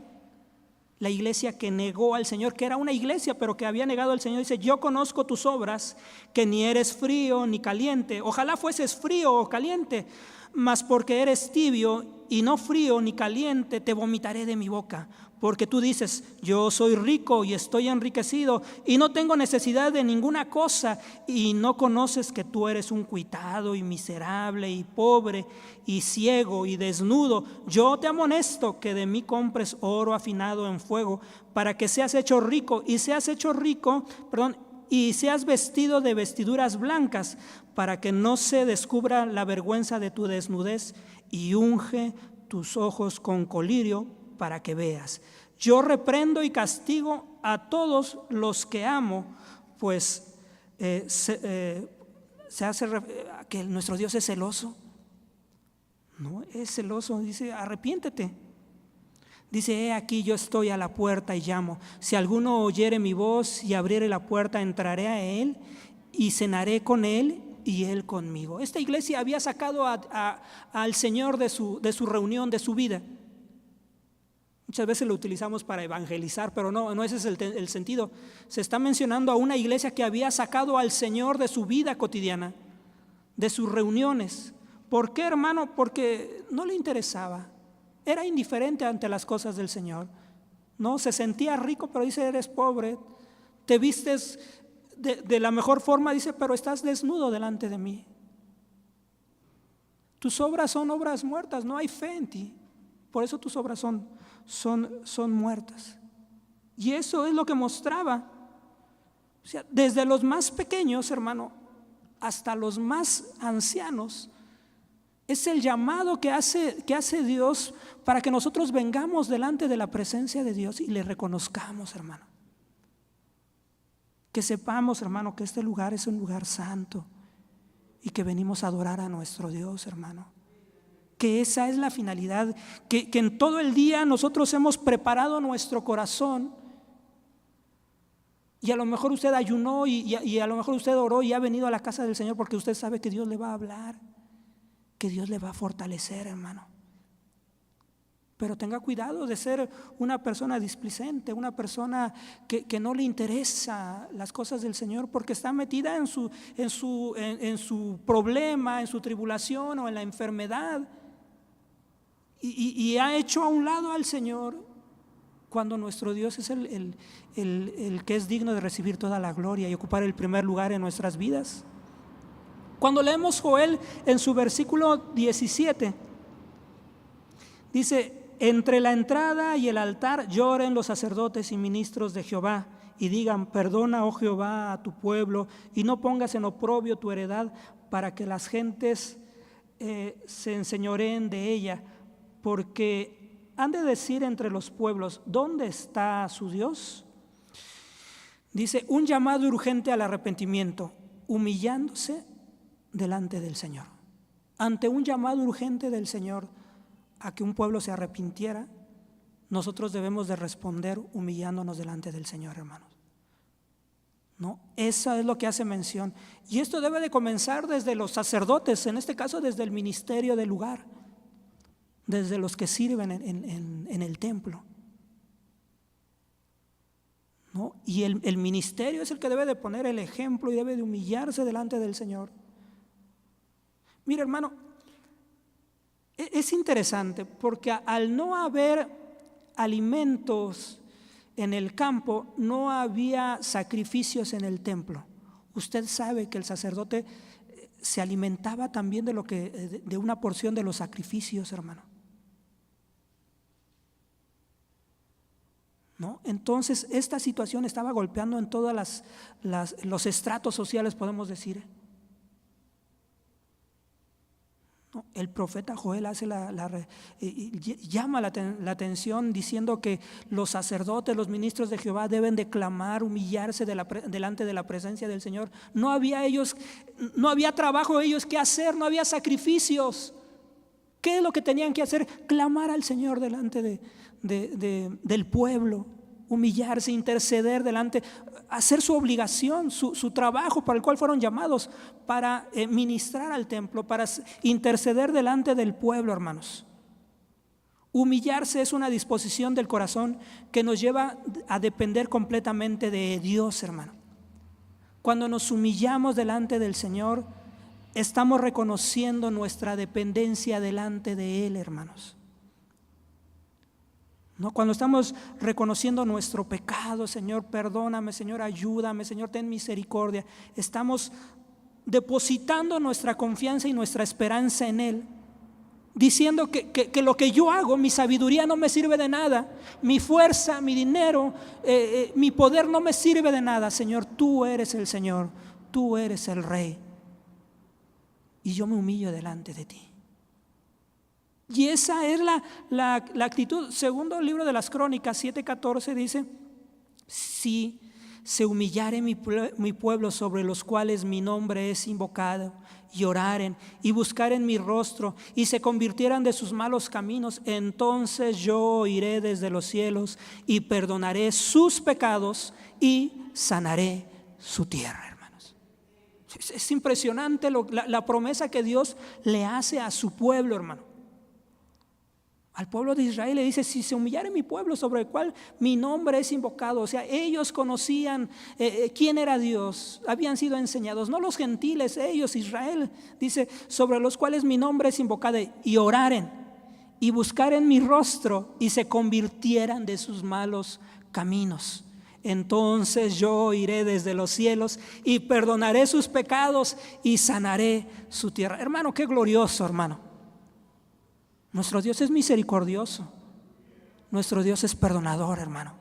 Speaker 1: la iglesia que negó al Señor, que era una iglesia pero que había negado al Señor. Dice: yo conozco tus obras, que ni eres frío ni caliente. Ojalá fueses frío o caliente, mas porque eres tibio y no frío ni caliente, te vomitaré de mi boca. Porque tú dices: yo soy rico y estoy enriquecido y no tengo necesidad de ninguna cosa, y no conoces que tú eres un cuitado y miserable y pobre y ciego y desnudo. Yo te amonesto que de mí compres oro afinado en fuego, para que seas hecho rico y seas vestido de vestiduras blancas, para que no se descubra la vergüenza de tu desnudez, y unge tus ojos con colirio para que veas. Yo reprendo y castigo a todos los que amo, pues se hace que nuestro Dios es celoso. No, es celoso. Dice: arrepiéntete. Dice: he aquí, yo estoy a la puerta y llamo. Si alguno oyere mi voz y abriere la puerta, entraré a él y cenaré con él y él conmigo. Esta iglesia había sacado al Señor de su reunión, de su vida. Muchas veces lo utilizamos para evangelizar, pero no ese es el sentido. Se está mencionando a una iglesia que había sacado al Señor de su vida cotidiana, de sus reuniones. ¿Por qué, hermano? Porque no le interesaba. Era indiferente ante las cosas del Señor. No, se sentía rico, pero dice: eres pobre. Te vistes de la mejor forma, dice, pero estás desnudo delante de mí. Tus obras son obras muertas, no hay fe en ti. Por eso tus obras son muertas. Y eso es lo que mostraba. O sea, desde los más pequeños, hermano, hasta los más ancianos, es el llamado que hace Dios para que nosotros vengamos delante de la presencia de Dios y le reconozcamos, hermano. Que sepamos, hermano, que este lugar es un lugar santo y que venimos a adorar a nuestro Dios, hermano. Que esa es la finalidad, que en todo el día nosotros hemos preparado nuestro corazón. Y a lo mejor usted ayunó y a lo mejor usted oró y ha venido a la casa del Señor porque usted sabe que Dios le va a hablar, que Dios le va a fortalecer, hermano. Pero tenga cuidado de ser una persona displicente, una persona que no le interesa las cosas del Señor porque está metida en su problema, en su tribulación o en la enfermedad, y ha hecho a un lado al Señor, cuando nuestro Dios es el que es digno de recibir toda la gloria y ocupar el primer lugar en nuestras vidas. Cuando leemos Joel en su versículo 17, dice: entre la entrada y el altar lloren los sacerdotes y ministros de Jehová y digan: perdona, oh Jehová, a tu pueblo, y no pongas en oprobio tu heredad, para que las gentes se enseñoreen de ella, porque han de decir entre los pueblos: ¿dónde está su Dios? Dice: un llamado urgente al arrepentimiento, humillándose delante del Señor. Ante un llamado urgente del Señor a que un pueblo se arrepintiera, nosotros debemos de responder humillándonos delante del Señor, hermanos. ¿No? Eso es lo que hace mención. Y esto debe de comenzar desde los sacerdotes, en este caso desde el ministerio del lugar, desde los que sirven en el templo, ¿no? Y el ministerio es el que debe de poner el ejemplo y debe de humillarse delante del Señor. Mira, hermano, es interesante porque al no haber alimentos en el campo, no había sacrificios en el templo. Usted sabe que el sacerdote se alimentaba también de una porción de los sacrificios, hermano. ¿No? Entonces esta situación estaba golpeando en todos los estratos sociales, podemos decir. ¿No? El profeta Joel hace llama la atención diciendo que los sacerdotes, los ministros de Jehová deben de clamar, humillarse delante de la presencia del Señor. No había trabajo ellos que hacer, no había sacrificios. ¿Qué es lo que tenían que hacer? Clamar al Señor delante del pueblo, humillarse, interceder delante, hacer su obligación, su trabajo para el cual fueron llamados, para ministrar al templo, para interceder delante del pueblo, hermanos. Humillarse es una disposición del corazón que nos lleva a depender completamente de Dios, hermano. Cuando nos humillamos delante del Señor, estamos reconociendo nuestra dependencia delante de Él, hermanos. ¿No? Cuando estamos reconociendo nuestro pecado, Señor, perdóname, Señor, ayúdame, Señor, ten misericordia, estamos depositando nuestra confianza y nuestra esperanza en Él, diciendo que lo que yo hago, mi sabiduría no me sirve de nada, mi fuerza, mi dinero, mi poder no me sirve de nada. Señor, tú eres el Señor, tú eres el Rey, y yo me humillo delante de ti. Y esa es la actitud. Segundo libro de las Crónicas 7:14 dice: si se humillare mi pueblo, sobre los cuales mi nombre es invocado, y oraren y buscaren mi rostro, y se convirtieran de sus malos caminos, entonces yo oiré desde los cielos y perdonaré sus pecados y sanaré su tierra. Hermanos, es impresionante la promesa que Dios le hace a su pueblo, hermano. Al pueblo de Israel le dice: si se humillare mi pueblo, sobre el cual mi nombre es invocado. O sea, ellos conocían quién era Dios, habían sido enseñados, no los gentiles, ellos, Israel. Dice: sobre los cuales mi nombre es invocado, y oraren y buscaren mi rostro, y se convirtieran de sus malos caminos, entonces yo iré desde los cielos y perdonaré sus pecados y sanaré su tierra. Hermano, qué glorioso, hermano. Nuestro Dios es misericordioso, nuestro Dios es perdonador, hermano.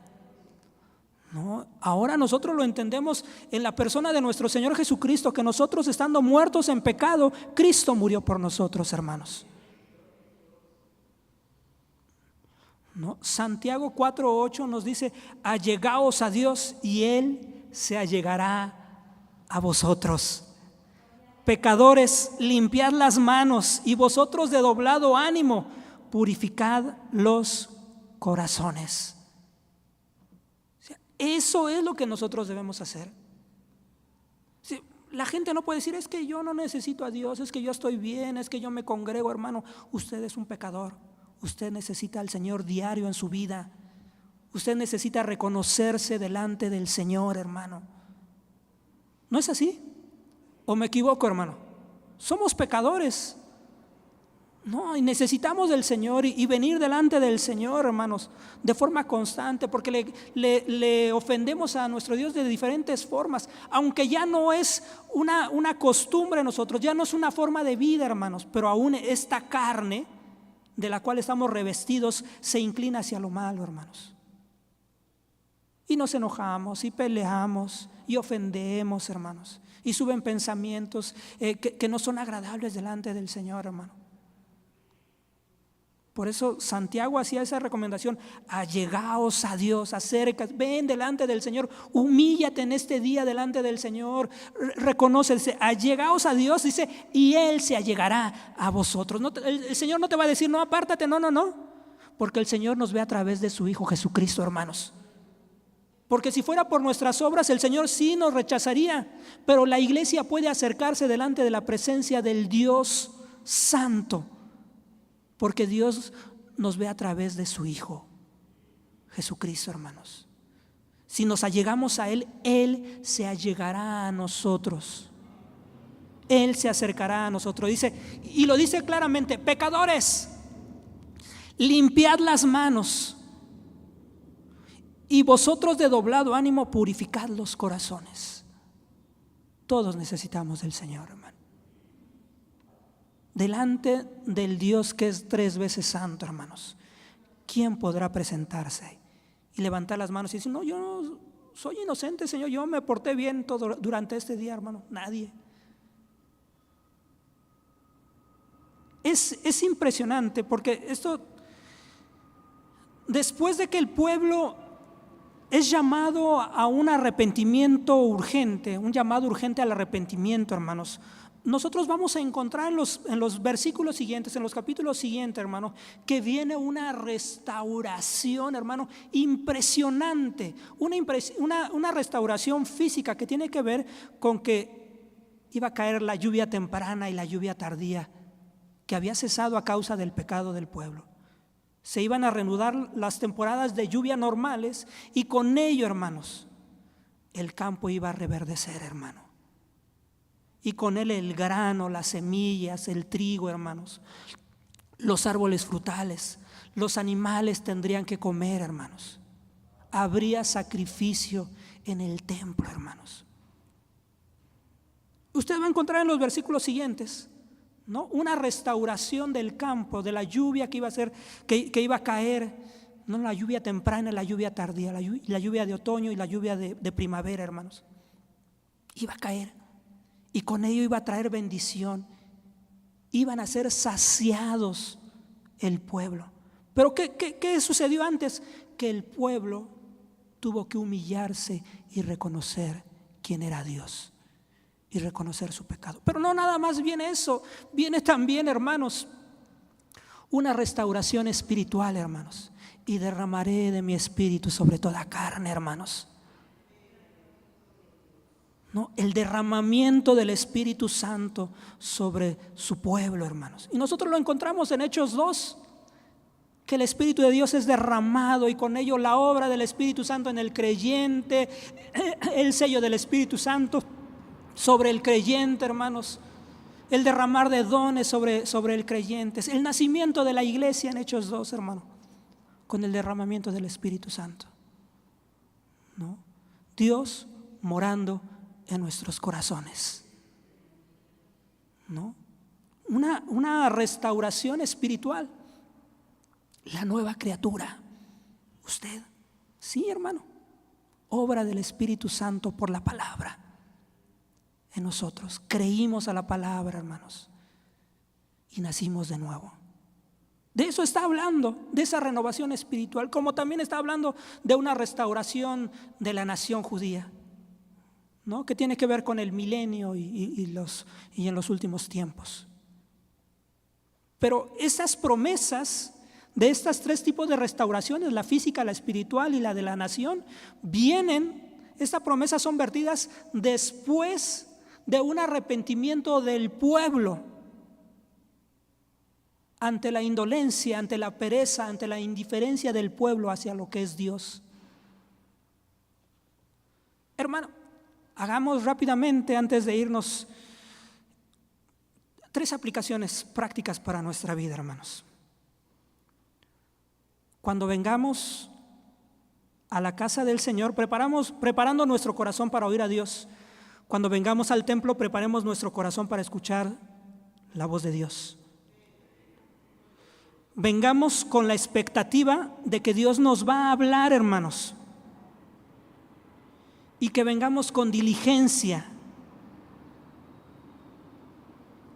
Speaker 1: ¿No? Ahora nosotros lo entendemos en la persona de nuestro Señor Jesucristo, que nosotros, estando muertos en pecado, Cristo murió por nosotros, hermanos. ¿No? Santiago 4:8 nos dice: allegaos a Dios y Él se allegará a vosotros. Pecadores, limpiad las manos, y vosotros de doblado ánimo, purificad los corazones. O sea, eso es lo que nosotros debemos hacer. La gente no puede decir: es que yo no necesito a Dios, es que yo estoy bien, es que yo me congrego. Hermano, usted es un pecador. Usted necesita al Señor diario en su vida. Usted necesita reconocerse delante del Señor, hermano. ¿No es así? ¿O me equivoco, hermano? Somos pecadores, ¿no? Y necesitamos del Señor y venir delante del Señor, hermanos, de forma constante, porque le ofendemos a nuestro Dios de diferentes formas, aunque ya no es una costumbre en nosotros, ya no es una forma de vida, hermanos, pero aún esta carne de la cual estamos revestidos se inclina hacia lo malo, hermanos. Y nos enojamos y peleamos y ofendemos, hermanos, y suben pensamientos que no son agradables delante del Señor, hermano. Por eso Santiago hacía esa recomendación: allegaos a Dios, acércate, ven delante del Señor, humíllate en este día delante del Señor, reconócese, allegaos a Dios, dice, y Él se allegará a vosotros. No, el Señor no te va a decir: no, apártate, no, porque el Señor nos ve a través de su Hijo Jesucristo, hermanos. Porque si fuera por nuestras obras, el Señor sí nos rechazaría, pero la iglesia puede acercarse delante de la presencia del Dios Santo, porque Dios nos ve a través de su Hijo Jesucristo, hermanos. Si nos allegamos a Él, Él se allegará a nosotros. Él se acercará a nosotros. Dice, y lo dice claramente: pecadores, limpiad las manos, y vosotros de doblado ánimo, purificad los corazones. Todos necesitamos del Señor, hermano. delante del Dios que es 3 veces santo, hermanos, ¿quién podrá presentarse y levantar las manos y decir, no, yo no soy inocente, Señor, yo me porté bien todo durante este día, hermano? Nadie. Es impresionante porque esto, después de que el pueblo es llamado a un arrepentimiento urgente, un llamado urgente al arrepentimiento, hermanos, nosotros vamos a encontrar en los versículos siguientes, en los capítulos siguientes, hermano, que viene una restauración, hermano, impresionante, una restauración física que tiene que ver con que iba a caer la lluvia temprana y la lluvia tardía, que había cesado a causa del pecado del pueblo. Se iban a reanudar las temporadas de lluvia normales y con ello, hermanos, el campo iba a reverdecer, hermano. Y con él el grano, las semillas, el trigo, hermanos, los árboles frutales, los animales tendrían que comer, hermanos. Habría sacrificio en el templo, hermanos. Usted va a encontrar en los versículos siguientes, ¿no?, una restauración del campo, de la lluvia que iba a ser, que iba a caer, no la lluvia temprana, la lluvia tardía, la lluvia de otoño y la lluvia de primavera, hermanos. Iba a caer. Y con ello iba a traer bendición. Iban a ser saciados el pueblo. Pero ¿qué sucedió antes? Que el pueblo tuvo que humillarse y reconocer quién era Dios y reconocer su pecado. Pero no nada más viene eso, viene también, hermanos, una restauración espiritual, hermanos. Y derramaré de mi espíritu sobre toda carne, hermanos. ¿No? El derramamiento del Espíritu Santo sobre su pueblo, hermanos. Y nosotros lo encontramos en Hechos 2, que el Espíritu de Dios es derramado y con ello la obra del Espíritu Santo en el creyente, el sello del Espíritu Santo sobre el creyente, hermanos, el derramar de dones sobre el creyente, el nacimiento de la iglesia en Hechos 2, hermano, con el derramamiento del Espíritu Santo, ¿no? Dios morando en nuestros corazones, ¿no? Una restauración espiritual, la nueva criatura. Usted, sí, hermano, obra del Espíritu Santo por la palabra en nosotros. Creímos a la palabra, hermanos, y nacimos de nuevo. De eso está hablando, de esa renovación espiritual, como también está hablando de una restauración de la nación judía, ¿no?, que tiene que ver con el milenio y en los últimos tiempos. Pero esas promesas de estos 3 tipos de restauraciones, la física, la espiritual y la de la nación, estas promesas son vertidas después de un arrepentimiento del pueblo ante la indolencia, ante la pereza, ante la indiferencia del pueblo hacia lo que es Dios. Hermano, hagamos rápidamente, antes de irnos, 3 aplicaciones prácticas para nuestra vida, hermanos. Cuando vengamos a la casa del Señor, preparando nuestro corazón para oír a Dios. Cuando vengamos al templo, preparemos nuestro corazón para escuchar la voz de Dios. Vengamos con la expectativa de que Dios nos va a hablar, hermanos. Y que vengamos con diligencia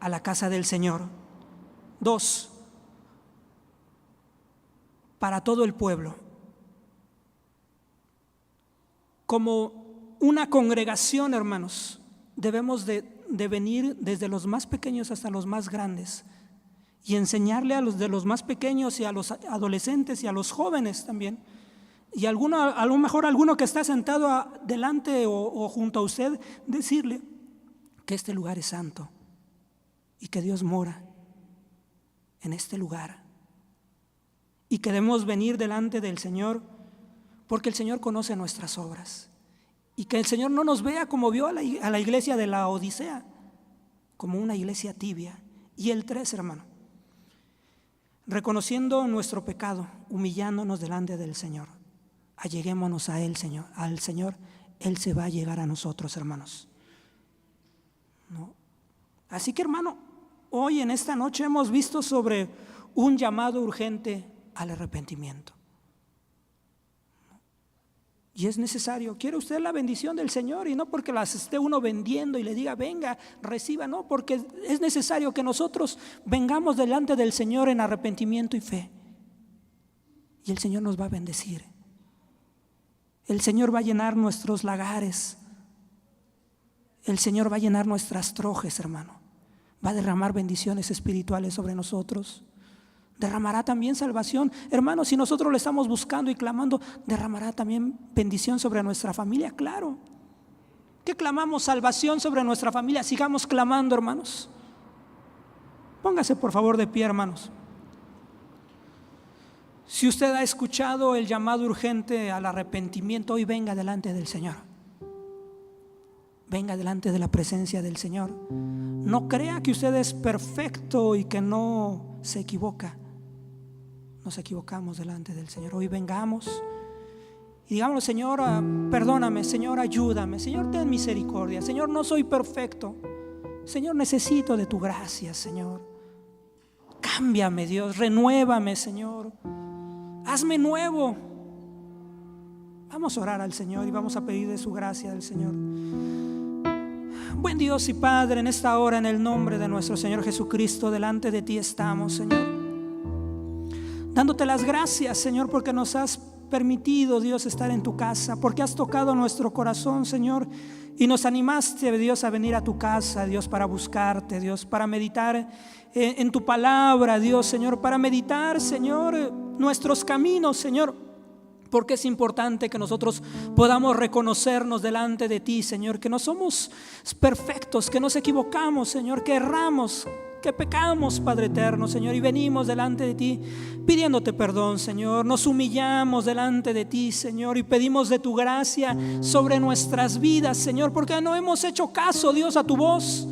Speaker 1: a la casa del Señor. 2, para todo el pueblo. Como una congregación, hermanos, debemos de venir desde los más pequeños hasta los más grandes y enseñarle a los de los más pequeños y a los adolescentes y a los jóvenes también. Y a lo mejor alguno que está sentado delante o junto a usted, decirle que este lugar es santo y que Dios mora en este lugar y que debemos venir delante del Señor porque el Señor conoce nuestras obras y que el Señor no nos vea como vio a la iglesia de la Odisea, como una iglesia tibia. Y el 3, hermano, reconociendo nuestro pecado, humillándonos delante del Señor. Alleguémonos a Él, Señor, al Señor. Él se va a llegar a nosotros, hermanos, ¿no? Así que, hermano, hoy en esta noche hemos visto sobre un llamado urgente al arrepentimiento. Y es necesario. ¿Quiere usted la bendición del Señor? Y no porque las esté uno vendiendo y le diga venga, reciba, no, porque es necesario que nosotros vengamos delante del Señor en arrepentimiento y fe. Y el Señor nos va a bendecir. El Señor va a llenar nuestros lagares. El Señor va a llenar nuestras trojes, hermano. Va a derramar bendiciones espirituales sobre nosotros. Derramará también salvación. Hermano, si nosotros le estamos buscando y clamando, derramará también bendición sobre nuestra familia, claro. ¿Qué clamamos? Salvación sobre nuestra familia. Sigamos clamando, hermanos. Póngase por favor de pie, hermanos. Si usted ha escuchado el llamado urgente al arrepentimiento, hoy venga delante del Señor. Venga delante de la presencia del Señor. No crea que usted es perfecto y que no se equivoca. Nos equivocamos delante del Señor. Hoy vengamos y digámosle: Señor, perdóname, Señor, ayúdame, Señor, ten misericordia, Señor, no soy perfecto, Señor, necesito de tu gracia, Señor. Cámbiame, Dios, renuévame, Señor, hazme nuevo. Vamos a orar al Señor y vamos a pedir de su gracia al Señor. Buen Dios y Padre, en esta hora, en el nombre de nuestro Señor Jesucristo, delante de ti estamos, Señor, dándote las gracias, Señor, porque nos has permitido, Dios, estar en tu casa, porque has tocado nuestro corazón, Señor, y nos animaste, Dios, a venir a tu casa, Dios, para buscarte, Dios, para meditar en tu palabra, Dios, Señor, para meditar, Señor, nuestros caminos, Señor, porque es importante que nosotros podamos reconocernos delante de ti, Señor, que no somos perfectos, que nos equivocamos, Señor, que erramos, que pecamos, Padre eterno, Señor, y venimos delante de ti pidiéndote perdón, Señor. Nos humillamos delante de ti, Señor, y pedimos de tu gracia sobre nuestras vidas, Señor, porque no hemos hecho caso, Dios, a tu voz,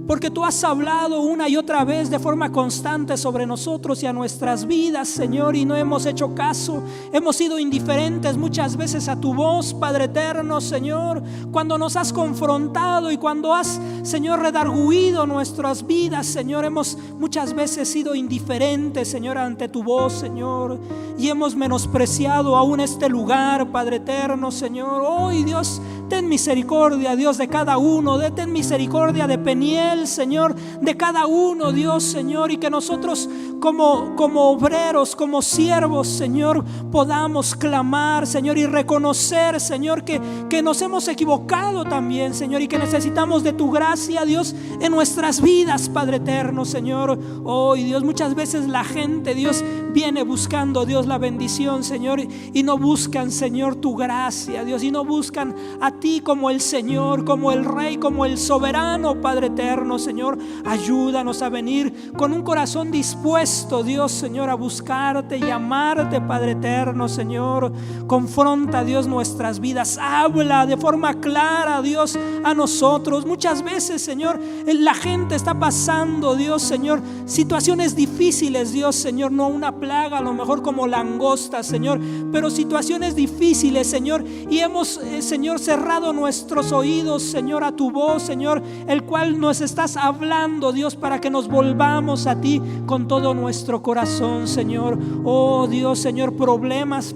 Speaker 1: porque tú has hablado una y otra vez de forma constante sobre nosotros y a nuestras vidas, Señor, y no hemos hecho caso. Hemos sido indiferentes muchas veces a tu voz, Padre eterno, Señor, cuando nos has confrontado y cuando has, Señor, redarguido nuestras vidas, Señor. Hemos muchas veces sido indiferentes, Señor, ante tu voz, Señor, y hemos menospreciado aún este lugar, Padre eterno, Señor. Hoy, Dios, ten misericordia, Dios, de cada uno. Ten misericordia de Peniel, Señor, de cada uno, Dios, Señor, y que nosotros como obreros, como siervos, Señor, podamos clamar, Señor, y reconocer, Señor, que nos hemos equivocado también, Señor, y que necesitamos de tu gracia, Dios, en nuestras vidas, Padre eterno, Señor. Hoy, Dios, muchas veces la gente, Dios, viene buscando, Dios, la bendición, Señor, y no buscan, Señor, tu gracia, Dios, y no buscan a ti como el Señor, como el Rey, como el soberano, Padre eterno, Señor. Ayúdanos a venir con un corazón dispuesto, Dios, Señor, a buscarte y amarte, Padre eterno, Señor. Confronta, Dios, nuestras vidas. Habla de forma clara, Dios, a nosotros. Muchas veces, Señor, la gente está pasando, Dios, Señor, situaciones difíciles, Dios, Señor, no una plaga, a lo mejor como langosta, Señor, pero situaciones difíciles, Señor, y hemos, Señor, cerrado nuestros oídos, Señor, a tu voz, Señor, el cual nos estás hablando, Dios, para que nos volvamos a ti con todo nuestro corazón, Señor. Oh Dios, Señor, problemas,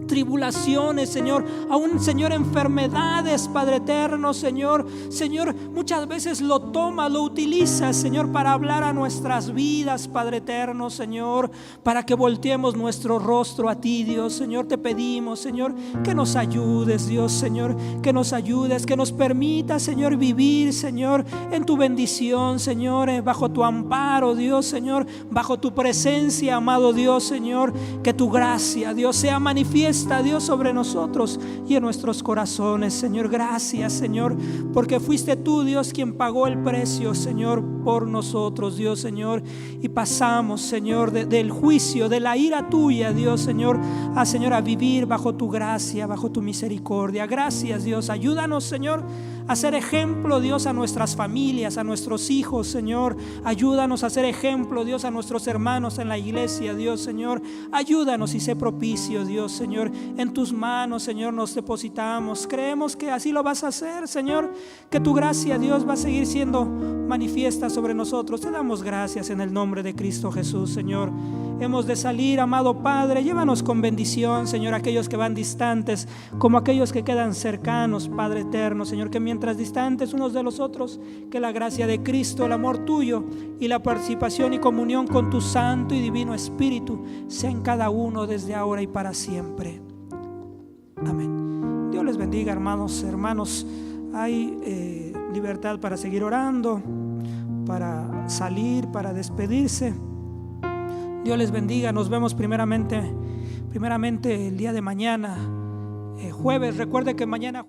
Speaker 1: tribulaciones, Señor, aún, Señor, enfermedades, Padre eterno, Señor, muchas veces lo tomas, lo utilizas, Señor, para hablar a nuestras vidas, Padre eterno, Señor, para que volteemos nuestro rostro a ti, Dios, Señor. Te pedimos, Señor, que nos ayudes, Dios, Señor, que nos ayudes, que nos permitas, Señor, vivir, Señor, en tu bendición, Señor, bajo tu amparo, Dios, Señor, bajo tu presencia, amado Dios, Señor, que tu gracia, Dios, sea manifiesta, Dios, sobre nosotros y en nuestros corazones, Señor. Gracias, Señor, porque fuiste tú, Dios, quien pagó el precio, Señor, por nosotros, Dios, Señor, y pasamos, Señor, del juicio, de la ira tuya, Dios, Señor, Señor, a vivir bajo tu gracia, bajo tu misericordia. Gracias, Dios. Ayúdanos, Señor, a ser ejemplo, Dios, a nuestras familias, a nuestros hijos, Señor. Ayúdanos a ser ejemplo, Dios, a nuestros hermanos en la iglesia, Dios, Señor. Ayúdanos y sé propicio, Dios, Señor. En tus manos, Señor, nos depositamos. Creemos que así lo vas a hacer, Señor, que tu gracia, Dios, va a seguir siendo manifiesta sobre nosotros. Te damos gracias en el nombre de Cristo Jesús, Señor. Hemos de salir, amado Padre. Llévanos con bendición, Señor, aquellos que van distantes como aquellos que quedan cercanos, Padre eterno, Señor, que mientras distantes unos de los otros, que la gracia de Cristo, el amor tuyo y la participación y comunión con tu Santo y Divino Espíritu sea en cada uno desde ahora y para siempre. Amén. Dios les bendiga, hermanos. Hay libertad para seguir orando, para salir, para despedirse. Dios les bendiga. Nos vemos primeramente el día de mañana, jueves. Recuerde que mañana